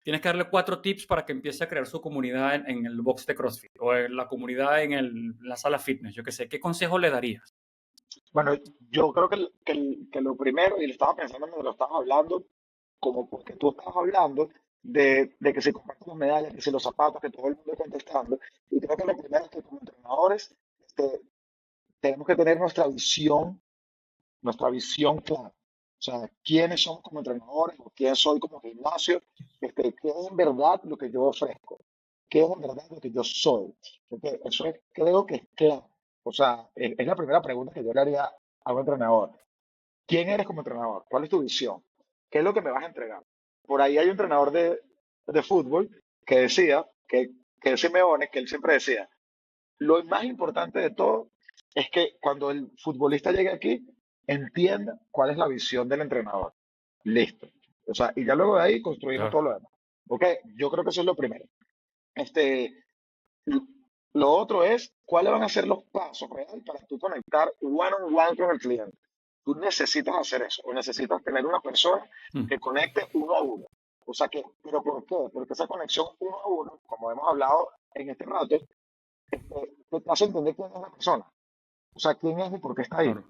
Speaker 1: tienes que darle 4 tips para que empiece a crear su comunidad en el box de CrossFit o en la comunidad en la sala fitness, yo qué sé, ¿qué consejo le darías?
Speaker 2: Bueno, yo creo que lo primero, y lo estaba pensando mientras lo estabas hablando, como porque tú estabas hablando de que si compartes las medallas, que si los zapatos, que todo el mundo contestando, y creo que lo primero es que como entrenadores tenemos que tener nuestra visión clara. O sea, quiénes somos como entrenadores o quién soy como gimnasio, qué es en verdad lo que yo ofrezco, qué es en verdad lo que yo soy. Porque eso creo que es claro. O sea, es la primera pregunta que yo le haría a un entrenador. ¿Quién eres como entrenador? ¿Cuál es tu visión? ¿Qué es lo que me vas a entregar? Por ahí hay un entrenador de fútbol que decía, que es Simeone, que él siempre decía, lo más importante de todo es que cuando el futbolista llegue aquí, entienda cuál es la visión del entrenador. Listo. O sea, y ya luego de ahí construimos
Speaker 1: Claro.
Speaker 2: todo lo demás. ¿Ok? Yo creo que eso es lo primero. Este, lo otro es cuáles van a ser los pasos reales para tú conectar one on one con el cliente. Tú necesitas hacer eso, o necesitas tener una persona
Speaker 1: Mm,
Speaker 2: que conecte uno a uno. O sea que, ¿pero por qué? Porque esa conexión uno a uno, como hemos hablado en este rato, te hace entender quién es la persona. O sea, quién es y por qué está ahí.
Speaker 1: claro.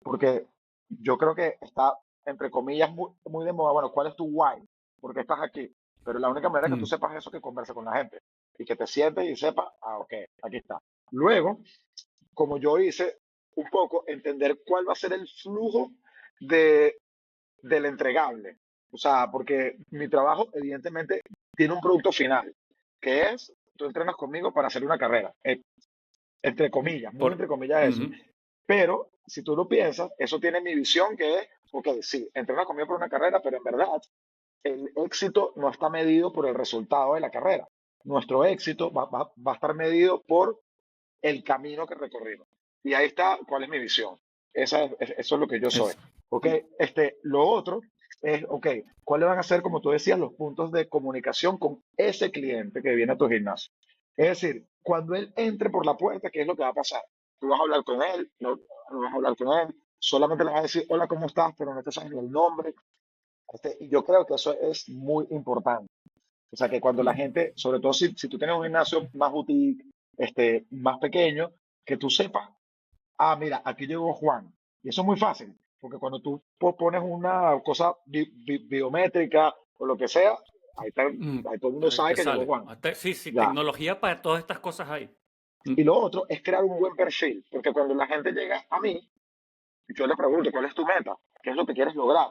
Speaker 2: Porque yo creo que está, entre comillas, muy, muy de moda. Bueno, ¿cuál es tu why? ¿Por qué estás aquí? Pero la única manera que tú
Speaker 1: Mm,
Speaker 2: sepas eso es que converse con la gente y que te sientes y sepas, ok, aquí está. Luego, como yo hice un poco, entender cuál va a ser el flujo de, del entregable. O sea, porque mi trabajo, evidentemente, tiene un producto final, que es, tú entrenas conmigo para hacer una carrera. Entre comillas, muy
Speaker 1: por,
Speaker 2: entre comillas eso.
Speaker 1: ujú,
Speaker 2: Pero si tú lo piensas, eso tiene mi visión que es, ok, sí, entrenas conmigo por una carrera, pero en verdad el éxito no está medido por el resultado de la carrera. nuestro éxito va a estar medido por el camino que recorrimos. Y ahí está cuál es mi visión. Eso es lo que yo soy.
Speaker 1: Eso.
Speaker 2: ¿Ok? Lo otro es, ok, ¿cuáles van a ser, como tú decías, los puntos de comunicación con ese cliente que viene a tu gimnasio? Es decir, cuando él entre por la puerta, ¿qué es lo que va a pasar? Tú vas a hablar con él, no vas a hablar con él, solamente le vas a decir, hola, ¿cómo estás? Pero no te sabes ni el nombre. Y yo creo que eso es muy importante. O sea, que cuando la gente, sobre todo si tú tienes un gimnasio más boutique, más pequeño, que tú sepas, ah, mira, aquí llegó Juan. Y eso es muy fácil, porque cuando tú pones una cosa biométrica o lo que sea, ahí,
Speaker 1: Mm,
Speaker 2: ahí todo el mundo sabe
Speaker 1: te
Speaker 2: que llegó
Speaker 1: sale.
Speaker 2: Juan.
Speaker 1: Sí, sí,
Speaker 2: Ya.
Speaker 1: tecnología para todas estas cosas hay. Mm,
Speaker 2: Y lo otro es crear un buen perfil, porque cuando la gente llega a mí, yo le pregunto, ¿cuál es tu meta? ¿Qué es lo que quieres lograr?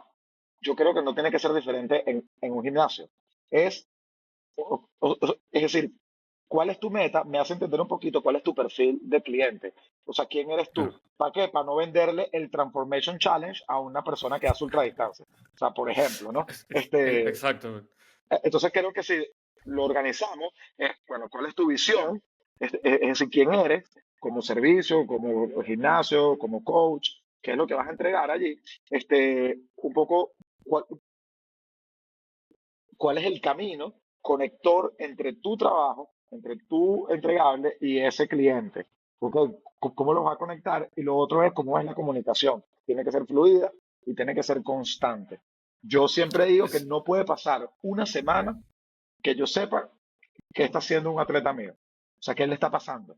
Speaker 2: Yo creo que no tiene que ser diferente en un gimnasio. Es, es decir, ¿cuál es tu meta? Me hace entender un poquito cuál es tu perfil de cliente. O sea, ¿quién eres tú?
Speaker 1: claro.
Speaker 2: ¿Para qué? Para no venderle el Transformation Challenge a una persona que hace ultradistancia. O sea, por ejemplo, ¿no?
Speaker 1: Exacto.
Speaker 2: Entonces creo que si lo organizamos, bueno, ¿cuál es tu visión? Es decir, ¿quién eres? Como servicio, como gimnasio, como coach, ¿qué es lo que vas a entregar allí? Un poco, ¿cuál, cuál es el camino conector entre tu trabajo, entre tu entregable y ese cliente? Porque, ¿cómo lo vas a conectar? Y lo otro es cómo es la comunicación. Tiene que ser fluida y tiene que ser constante. Yo siempre digo que
Speaker 1: Es,
Speaker 2: no puede pasar una semana que yo sepa que está haciendo un atleta mío. O sea, ¿qué le está pasando?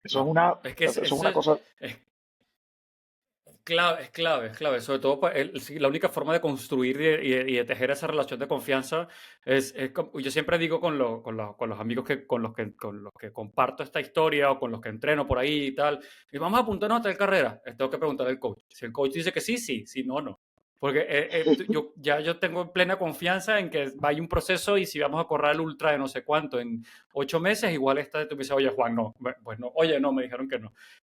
Speaker 2: Eso es
Speaker 1: no.
Speaker 2: una,
Speaker 1: Es que
Speaker 2: eso es una cosa
Speaker 1: es clave, es clave, es clave. Sobre todo, sí, la única forma de construir y de tejer esa relación de confianza yo siempre digo con los amigos con los que comparto esta historia o con los que entreno por ahí y tal, y vamos a apuntarnos a tal carrera. Tengo que preguntar al coach. Si el coach dice que sí, sí, si no, no. Porque yo tengo plena confianza en que hay un proceso y si vamos a correr el ultra de no sé cuánto en 8 meses, igual tú me dices, oye Juan, no, pues no, oye, no, me dijeron que no,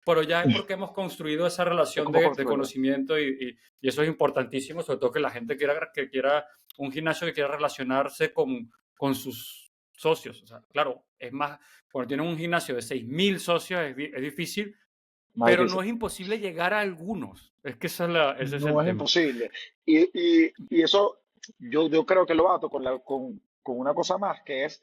Speaker 1: pero ya es porque hemos construido esa
Speaker 2: es
Speaker 1: relación
Speaker 2: como
Speaker 1: de
Speaker 2: construirlo.
Speaker 1: conocimiento y eso es importantísimo, sobre todo que la gente que quiera un gimnasio que quiera relacionarse con sus socios. O sea, claro, es más, cuando tienen un gimnasio de 6.000 socios es difícil,
Speaker 2: Más
Speaker 1: pero
Speaker 2: difícil.
Speaker 1: no es imposible llegar a algunos. Es que ese es
Speaker 2: No
Speaker 1: el
Speaker 2: es
Speaker 1: tema.
Speaker 2: imposible. Y eso yo creo que lo ato con una cosa más, que es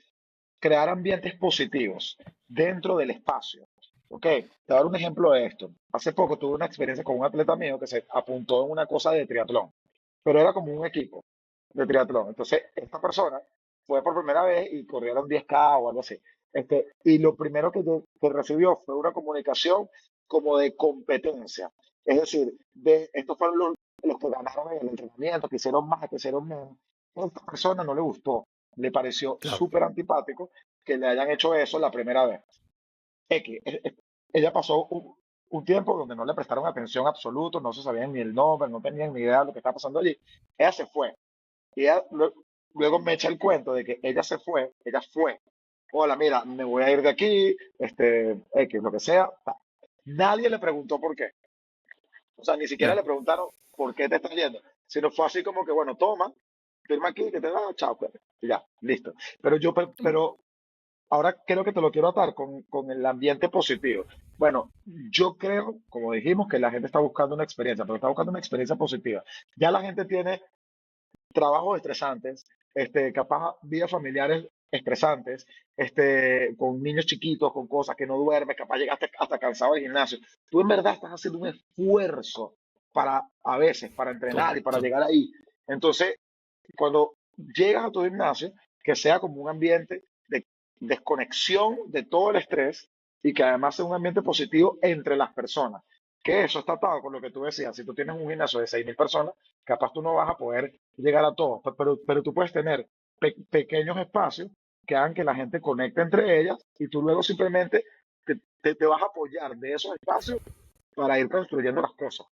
Speaker 2: crear ambientes positivos dentro del espacio. Ok, te voy a dar un ejemplo de esto. Hace poco tuve una experiencia con un atleta mío que se apuntó en una cosa de triatlón, pero era como un equipo de triatlón. Entonces, esta persona fue por primera vez y corrieron 10K o algo así. Y lo primero que recibió fue una comunicación como de competencia. Es decir, estos fueron los que ganaron en el entrenamiento, que hicieron más, que hicieron menos. A esta persona no le gustó, le pareció
Speaker 1: Claro,
Speaker 2: súper antipático que le hayan hecho eso la primera vez. Ella pasó un tiempo donde no le prestaron atención absoluto, no se sabían ni el nombre, no tenían ni idea de lo que estaba pasando allí. Ella se fue. Y ella luego me echa el cuento de que ella fue. Hola, mira, me voy a ir de aquí, X, lo que sea. Nadie le preguntó por qué. O sea, ni siquiera
Speaker 1: ya.
Speaker 2: le preguntaron por qué te estás yendo, sino fue así como que, bueno, toma, firma aquí, que te da, chao, pues, y ya, listo. Pero ahora creo que te lo quiero atar con el ambiente positivo. Bueno, yo creo, como dijimos, que la gente está buscando una experiencia, pero está buscando una experiencia positiva. Ya la gente tiene trabajos estresantes, capaz vidas familiares estresantes, con niños chiquitos, con cosas que no duermes, capaz llegaste hasta cansado del gimnasio. Tú en verdad estás haciendo un esfuerzo a veces, para entrenar y para
Speaker 1: To-
Speaker 2: llegar ahí. Entonces, cuando llegas a tu gimnasio, que sea como un ambiente de desconexión de todo el estrés y que además sea un ambiente positivo entre las personas. Que eso está atado con lo que tú decías. Si tú tienes un gimnasio de 6.000 personas, capaz tú no vas a poder llegar a todos, pero tú puedes tener pequeños espacios que hagan que la gente conecte entre ellas y tú luego simplemente te vas a apoyar de esos espacios para ir construyendo las cosas.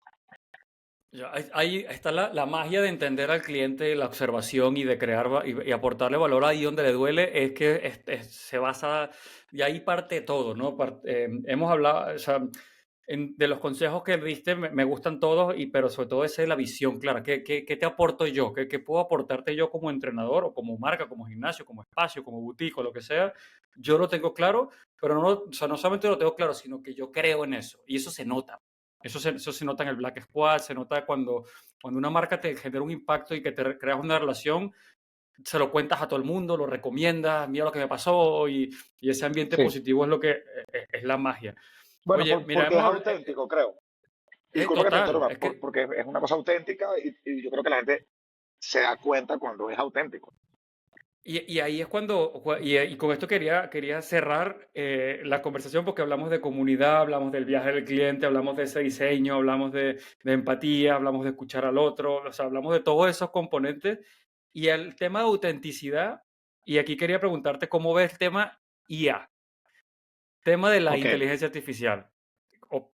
Speaker 1: Ahí está la magia de entender al cliente, la observación y de crear y aportarle valor ahí donde le duele, es que se basa, y ahí parte todo, ¿no? Hemos hablado, o sea, de los consejos que diste me gustan todos, pero sobre todo ese de la visión clara. ¿Qué te aporto yo? ¿Qué puedo aportarte yo como entrenador o como marca, como gimnasio, como espacio, como boutique o lo que sea? Yo lo tengo claro, pero o sea, no solamente lo tengo claro, sino que yo creo en eso. Y eso se nota. Eso se nota en el Black Squad, se nota cuando una marca te genera un impacto y que te creas una relación, se lo cuentas a todo el mundo, lo recomiendas, mira lo que me pasó, y ese ambiente
Speaker 2: Sí.
Speaker 1: positivo es lo que es la magia.
Speaker 2: Bueno,
Speaker 1: Oye, mira,
Speaker 2: porque es
Speaker 1: hemos
Speaker 2: auténtico, creo. Y disculpa que te
Speaker 1: total,
Speaker 2: interrumpa,
Speaker 1: es que,
Speaker 2: porque es una cosa auténtica y yo creo que la gente se da cuenta cuando es auténtico.
Speaker 1: y ahí es y con esto quería cerrar la conversación porque hablamos de comunidad, hablamos del viaje del cliente, hablamos de ese diseño, hablamos de empatía, hablamos de escuchar al otro, o sea, hablamos de todos esos componentes y el tema de autenticidad, y aquí quería preguntarte cómo ves el tema IA, tema de la
Speaker 2: Ok,
Speaker 1: inteligencia artificial. O,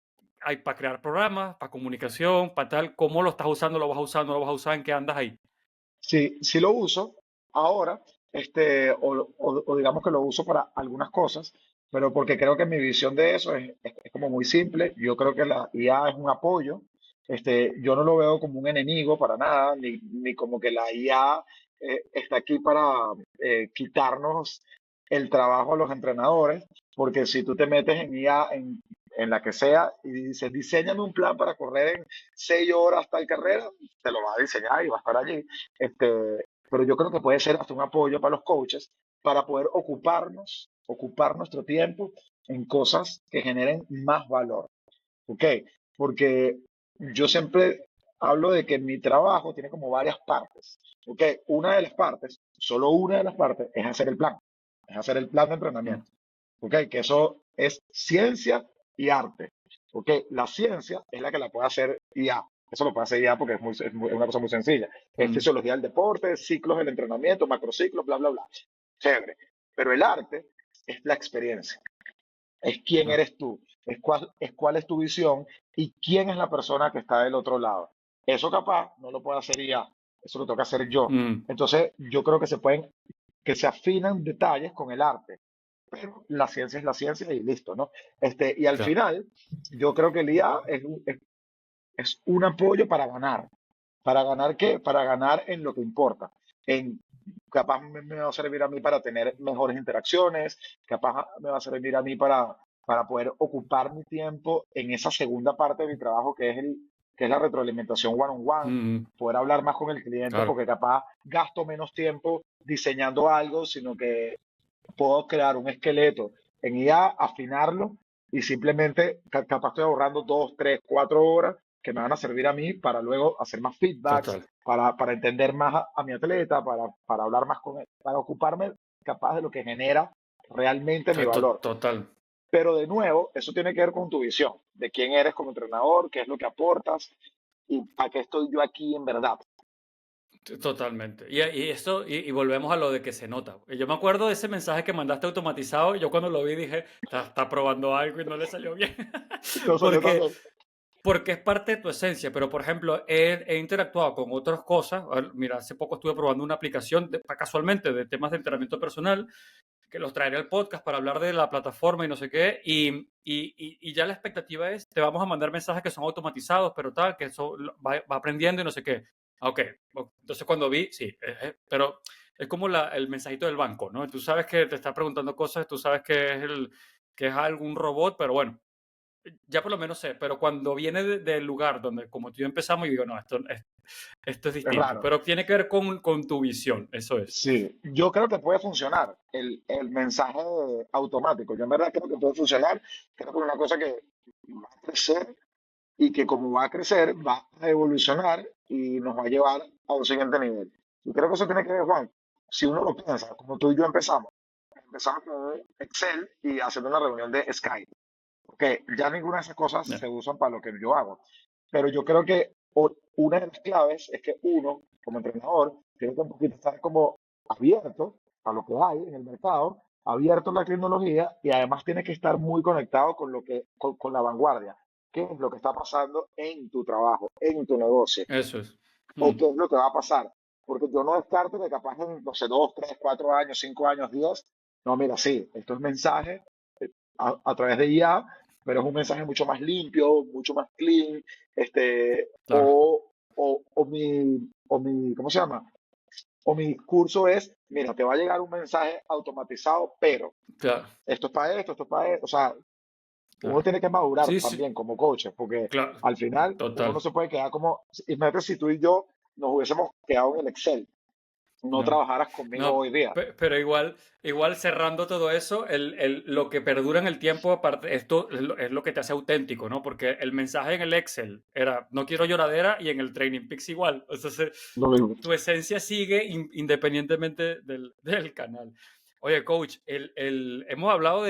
Speaker 1: hay para crear programas, para comunicación, para tal, ¿cómo lo estás usando? ¿Lo vas a usar? ¿No lo vas a usar? ¿En qué andas ahí?
Speaker 2: si lo uso ahora, o digamos que lo uso para algunas cosas, pero porque creo que mi visión de eso es como muy simple. Yo creo que la IA es un apoyo. Yo no lo veo como un enemigo para nada, ni como que la IA está aquí para quitarnos el trabajo a los entrenadores, porque si tú te metes en IA, en la que sea, y dices, diseñame un plan para correr en 6 horas tal carrera, te lo va a diseñar y va a estar allí. Pero yo creo que puede ser hasta un apoyo para los coaches para poder ocupar nuestro tiempo en cosas que generen más valor. ¿Ok? Porque yo siempre hablo de que mi trabajo tiene como varias partes. ¿Ok? Una de las partes, solo una de las partes, es hacer el plan de
Speaker 1: Mm,
Speaker 2: entrenamiento. ¿Ok? Que eso es ciencia y arte. ¿Ok? La ciencia es la que la puede hacer IA. Eso lo puede hacer IA porque es una cosa muy sencilla. Es
Speaker 1: mm,
Speaker 2: fisiología del deporte, ciclos del entrenamiento, macrociclos, bla, bla, bla. Chévere. Pero el arte es la experiencia, es quién
Speaker 1: claro.
Speaker 2: eres tú, es cuál es tu visión y quién es la persona que está del otro lado. Eso capaz no lo puede hacer IA, eso lo tengo que hacer yo.
Speaker 1: Mm,
Speaker 2: Entonces, yo creo que se afinan detalles con el arte, pero la ciencia es la ciencia y listo, ¿no? Y al
Speaker 1: claro.
Speaker 2: final, yo creo que el IA es un apoyo para ganar. ¿Para ganar qué? Para ganar en lo que importa. En, capaz me va a servir a mí para tener mejores interacciones, capaz me va a servir a mí para poder ocupar mi tiempo en esa segunda parte de mi trabajo que es la retroalimentación one-on-one,
Speaker 1: Mm,
Speaker 2: poder hablar más con el cliente
Speaker 1: claro.
Speaker 2: porque capaz gasto menos tiempo diseñando algo, sino que puedo crear un esqueleto en IA, afinarlo y simplemente capaz estoy ahorrando 2, 3, 4 horas que me van a servir a mí para luego hacer más feedbacks,
Speaker 1: Total.
Speaker 2: para entender más a mi atleta, para hablar más con él, para ocuparme capaz de lo que genera realmente mi valor.
Speaker 1: Total.
Speaker 2: Pero de nuevo, eso tiene que ver con tu visión, de quién eres como entrenador, qué es lo que aportas y para qué estoy yo aquí en verdad.
Speaker 1: Totalmente. Y volvemos a lo de que se nota. Yo me acuerdo de ese mensaje que mandaste automatizado. Yo cuando lo vi dije, está probando algo y no le salió bien.
Speaker 2: Entonces yo
Speaker 1: Porque
Speaker 2: también.
Speaker 1: Porque es parte de tu esencia, pero por ejemplo, he interactuado con otras cosas. Mira, hace poco estuve probando una aplicación casualmente de temas de entrenamiento personal, que los traeré al podcast para hablar de la plataforma y no sé qué. Y ya la expectativa es, te vamos a mandar mensajes que son automatizados, pero tal, que eso va aprendiendo y no sé qué. Ah, ok, entonces cuando vi, sí, pero es como el mensajito del banco, ¿no? Tú sabes que te está preguntando cosas, tú sabes que es algún robot, pero bueno, ya por lo menos sé, pero cuando viene del lugar donde, como tú y yo empezamos, yo digo, no, esto es
Speaker 2: Es
Speaker 1: distinto,
Speaker 2: raro.
Speaker 1: pero tiene que ver con tu visión, eso es.
Speaker 2: Sí, yo creo que puede funcionar el mensaje automático. Yo en verdad creo que puede funcionar. Creo que es una cosa que va a crecer y que como va a crecer, va a evolucionar y nos va a llevar a un siguiente nivel. Y creo que eso tiene que ver, Juan, si uno lo piensa, como tú y yo empezamos con un Excel y haciendo una reunión de Skype. Porque ya ninguna de esas cosas
Speaker 1: Ya.
Speaker 2: se usan para lo que yo hago. Pero yo creo que una de las claves es que uno, como entrenador, tiene que un poquito estar como abierto a lo que hay en el mercado, abierto a la tecnología y además tiene que estar muy conectado con la vanguardia. ¿Qué es lo que está pasando en tu trabajo, en tu negocio?
Speaker 1: Eso es.
Speaker 2: ¿O
Speaker 1: Mm,
Speaker 2: qué es lo que va a pasar? Porque yo no descarto que capaz en, no sé, 2, 3, 4 años, 5 años, 10, no, mira, sí, esto es mensaje a través de IA, pero es un mensaje mucho más limpio, mucho más clean,
Speaker 1: Claro,
Speaker 2: ¿cómo se llama? O mi discurso es, mira, te va a llegar un mensaje automatizado, pero
Speaker 1: claro,
Speaker 2: esto es para esto. O sea, uno
Speaker 1: claro.
Speaker 2: tiene que madurar
Speaker 1: Sí, sí,
Speaker 2: también como coach, porque
Speaker 1: claro,
Speaker 2: al final uno no
Speaker 1: total.
Speaker 2: se puede quedar como, imagínate si tú y yo nos hubiésemos quedado en el Excel, no
Speaker 1: No,
Speaker 2: trabajaras conmigo
Speaker 1: no,
Speaker 2: hoy día.
Speaker 1: pero igual cerrando todo eso, lo que perdura en el tiempo, aparte, esto es lo que te hace auténtico, ¿no? Porque el mensaje en el Excel era, no quiero lloradera, y en el Training Peaks igual. Entonces,
Speaker 2: Lo mismo.
Speaker 1: tu esencia sigue independientemente del canal. Oye, coach, hemos hablado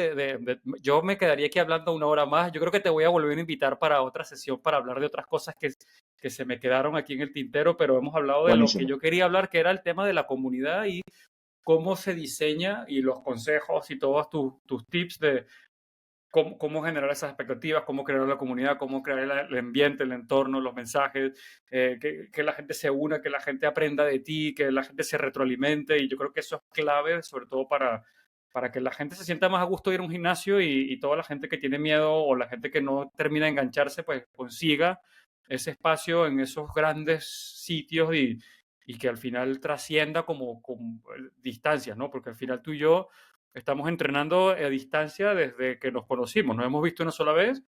Speaker 1: yo me quedaría aquí hablando una hora más. Yo creo que te voy a volver a invitar para otra sesión para hablar de otras cosas que se me quedaron aquí en el tintero, pero hemos hablado de lo que
Speaker 2: Buenísimo.
Speaker 1: yo quería hablar, que era el tema de la comunidad y cómo se diseña y los consejos y todos tus tips de cómo generar esas expectativas, cómo crear la comunidad, cómo crear el ambiente, el entorno, los mensajes, que la gente se una, que la gente aprenda de ti, que la gente se retroalimente. Y yo creo que eso es clave, sobre todo para que la gente se sienta más a gusto de ir a un gimnasio y toda la gente que tiene miedo o la gente que no termina de engancharse, pues consiga ese espacio en esos grandes sitios y que al final trascienda como distancias, ¿no? Porque al final tú y yo estamos entrenando a distancia desde que nos conocimos. Nos hemos visto una sola vez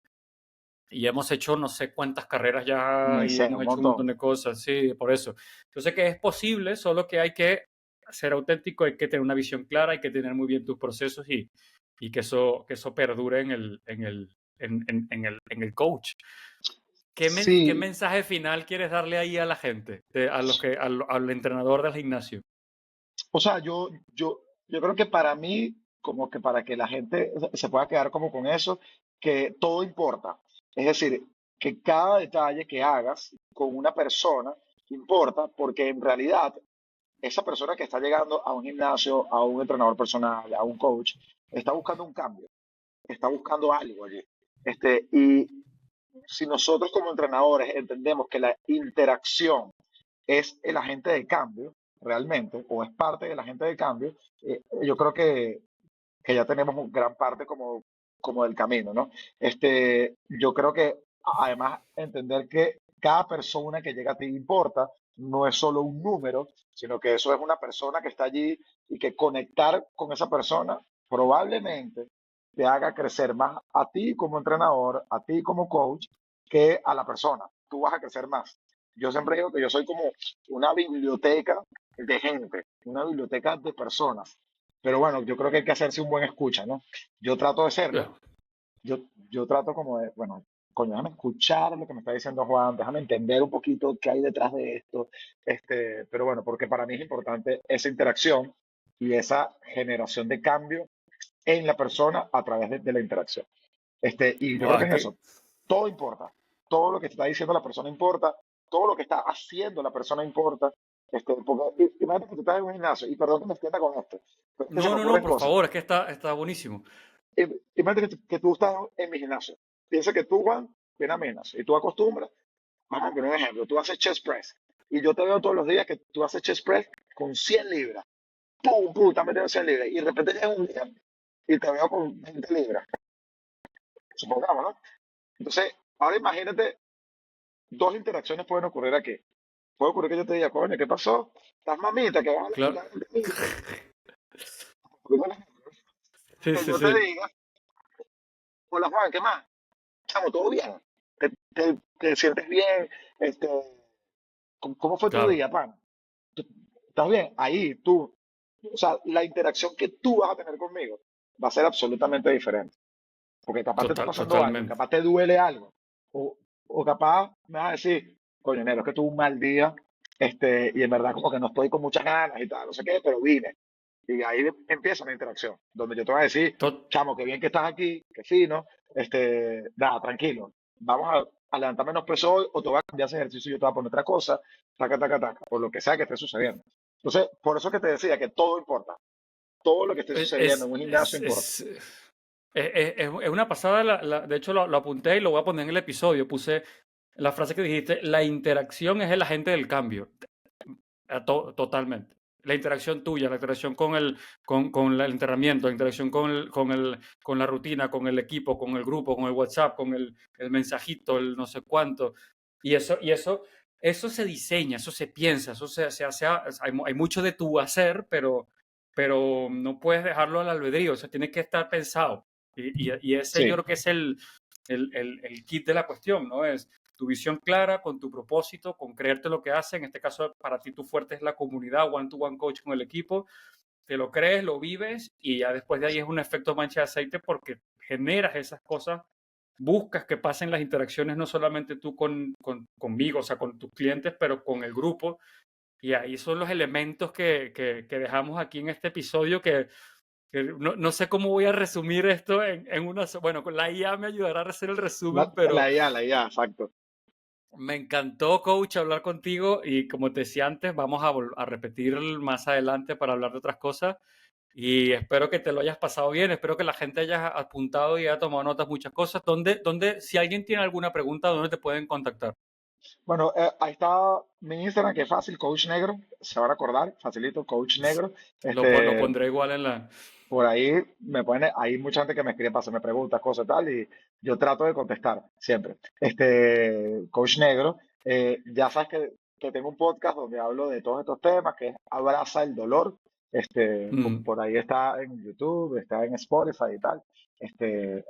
Speaker 1: y hemos hecho no sé cuántas carreras ya
Speaker 2: Ni
Speaker 1: y
Speaker 2: sé,
Speaker 1: hemos
Speaker 2: un
Speaker 1: hecho un
Speaker 2: montón.
Speaker 1: montón de cosas, sí, por eso. Yo sé que es posible, solo que hay que ser auténtico, hay que tener una visión clara, hay que tener muy bien tus procesos y que eso perdure en el coach. ¿Qué
Speaker 2: Sí,
Speaker 1: mensaje final quieres darle ahí a la gente, al entrenador del gimnasio?
Speaker 2: o sea, yo creo que para mí, como que para que la gente se pueda quedar como con eso, que todo importa. Es decir, que cada detalle que hagas con una persona importa, porque en realidad esa persona que está llegando a un gimnasio, a un entrenador personal, a un coach, está buscando un cambio, está buscando algo allí. Y si nosotros como entrenadores entendemos que la interacción es el agente de cambio, realmente, o es parte del agente de cambio, yo creo que ya tenemos un gran parte como del camino, ¿no? Yo creo que además entender que cada persona que llega a ti importa, no es solo un número, sino que eso es una persona que está allí y que conectar con esa persona probablemente te haga crecer más a ti como entrenador, a ti como coach, que a la persona. Tú vas a crecer más. Yo siempre digo que yo soy como una biblioteca de gente, una biblioteca de personas. Pero bueno, yo creo que hay que hacerse un buen escucha, ¿no? Yo trato de serlo.
Speaker 1: Yeah.
Speaker 2: Yo, yo trato como de, bueno, coño, déjame escuchar lo que me está diciendo Juan, déjame entender un poquito qué hay detrás de esto. Pero bueno, porque para mí es importante esa interacción y esa generación de cambio en la persona a través de la interacción. Y yo creo que
Speaker 1: Buah,
Speaker 2: es eso. Todo importa. Todo lo que está diciendo la persona importa. Todo lo que está haciendo la persona importa. Porque imagínate que tú estás en un gimnasio, y perdón que me extienda con esto, pero es que se
Speaker 1: no,
Speaker 2: me
Speaker 1: no, no,
Speaker 2: ocurren
Speaker 1: por
Speaker 2: cosas.
Speaker 1: favor, es que está buenísimo.
Speaker 2: Imagínate que tú estás en mi gimnasio. Piensa que tú, Juan, vienes a mi gimnasio y tú acostumbras, vamos a poner un ejemplo, tú haces chest press y yo te veo todos los días que tú haces chest press con 100 libras. ¡Pum, pum! Estás metiendo 100 libras y de repente llegas un día y te veo con 20 libras. Supongamos, ¿no? Entonces, ahora imagínate, dos interacciones pueden ocurrir aquí. Puede ocurrir que yo te diga, coño, ¿qué pasó? Estás mamita, que vas a
Speaker 1: Claro.
Speaker 2: levantar de mí.
Speaker 1: Sí,
Speaker 2: Que
Speaker 1: sí,
Speaker 2: yo te
Speaker 1: sí.
Speaker 2: diga, hola Juan, ¿qué más? Chamo, ¿todo bien? ¿Te sientes bien? Este, ¿Cómo fue tu
Speaker 1: Claro,
Speaker 2: día, pan? ¿Estás bien? Ahí tú, o sea, la interacción que tú vas a tener conmigo va a ser absolutamente diferente. Porque capaz te está pasando algo,
Speaker 1: totalmente.
Speaker 2: capaz te duele algo, o, o capaz me vas a decir, coño, Nero, es que tuve un mal día, y en verdad como que no estoy con muchas ganas y tal, no sé qué, pero vine. Y ahí empieza una interacción, donde yo te voy a decir,
Speaker 1: To-
Speaker 2: chamo, qué bien que estás aquí, qué fino, nada, tranquilo, vamos a levantar menos peso hoy, o te voy a cambiar ese ejercicio y yo te voy a poner otra cosa, taca, taca, taca, por lo que sea que esté sucediendo. Entonces, por eso que te decía que todo importa, todo lo que esté
Speaker 1: es,
Speaker 2: sucediendo en
Speaker 1: es,
Speaker 2: un gimnasio
Speaker 1: es,
Speaker 2: importa.
Speaker 1: es, es una pasada, de hecho lo apunté y lo voy a poner en el episodio. Puse la frase que dijiste, la interacción es el agente del cambio. Totalmente. la interacción tuya, la interacción con el entrenamiento, la interacción con la rutina, con el equipo, con el grupo, con el WhatsApp, con el mensajito, el no sé cuánto. Eso se diseña, eso se piensa, eso se hace, hay mucho de tu hacer, pero no puedes dejarlo al albedrío, o sea, tiene que estar pensado. Y ese yo
Speaker 2: Sí,
Speaker 1: creo que es el kit de la cuestión, ¿no? Es tu visión clara, con tu propósito, con creerte lo que hace. En este caso, para ti tu fuerte es la comunidad, one-to-one coach con el equipo. Te lo crees, lo vives y ya después de ahí es un efecto mancha de aceite porque generas esas cosas, buscas que pasen las interacciones no solamente tú conmigo, o sea, con tus clientes, pero con el grupo. Y ahí son los elementos que dejamos aquí en este episodio que no sé cómo voy a resumir esto en una... Bueno, con la IA me ayudará a hacer el resumen, pero
Speaker 2: la IA, exacto.
Speaker 1: me encantó, coach, hablar contigo y como te decía antes, vamos a repetir más adelante para hablar de otras cosas y espero que te lo hayas pasado bien, espero que la gente haya apuntado y haya tomado notas muchas cosas. Si alguien tiene alguna pregunta, ¿dónde te pueden contactar?
Speaker 2: Bueno, ahí está mi Instagram, que es fácil, Coach Negro, se van a acordar, facilito, Coach Negro.
Speaker 1: Lo
Speaker 2: Este,
Speaker 1: pondré igual en la...
Speaker 2: por ahí me pone, hay mucha gente que me escribe para hacerme preguntas, cosas y tal, y yo trato de contestar siempre. Coach Negro, ya sabes que tengo un podcast donde hablo de todos estos temas, que es Abraza el Dolor.
Speaker 1: Mm,
Speaker 2: Por ahí está en YouTube, está en Spotify y tal.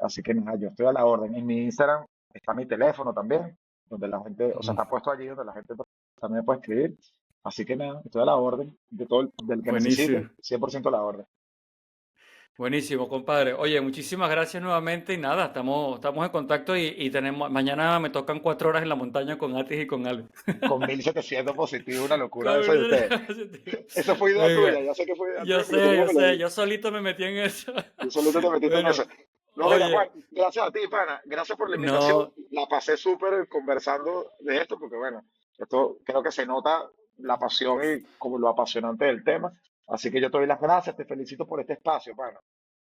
Speaker 2: Así que nada, yo estoy a la orden. En mi Instagram está mi teléfono también, donde la gente, o sea,
Speaker 1: mm.
Speaker 2: está puesto allí donde la gente también me puede escribir. Así que nada, estoy a la orden de todo del que necesite,
Speaker 1: Buenísimo.
Speaker 2: 100% a la orden.
Speaker 1: Buenísimo, compadre. Oye, muchísimas gracias nuevamente y nada, estamos en contacto y tenemos, mañana me tocan 4 horas en la montaña con Atis y con Ale.
Speaker 2: Con 1700 positivos, una locura eso de ustedes.
Speaker 1: Cabrón.
Speaker 2: Eso fue idea tuya,
Speaker 1: Venga,
Speaker 2: ya sé que fue idea tuya porque tú
Speaker 1: yo
Speaker 2: mismo me lo
Speaker 1: sé,
Speaker 2: dijiste.
Speaker 1: yo solito me metí en eso.
Speaker 2: Tú solito te metiste en eso.
Speaker 1: Bueno,
Speaker 2: No, mira, Juan,
Speaker 1: oye,
Speaker 2: gracias a ti, pana. Gracias por la invitación.
Speaker 1: no,
Speaker 2: La pasé súper conversando de esto porque, bueno, esto creo que se nota la pasión y como lo apasionante del tema. Así que yo te doy las gracias, te felicito por este espacio, pana.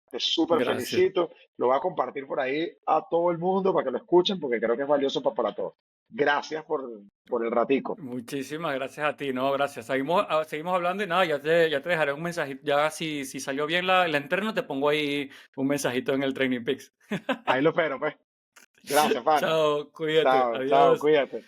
Speaker 2: Te súper
Speaker 1: gracias.
Speaker 2: felicito. Lo voy a compartir por ahí a todo el mundo para que lo escuchen porque creo que es valioso para todos. Gracias por el ratico.
Speaker 1: Muchísimas gracias a ti, no, gracias. Seguimos hablando y nada, ya te dejaré un mensajito. Ya si salió bien la entreno, te pongo ahí un mensajito en el Training Peaks.
Speaker 2: Ahí lo espero, pues. Gracias, pana.
Speaker 1: Chao, cuídate,
Speaker 2: Chao, chao,
Speaker 1: adiós.
Speaker 2: cuídate.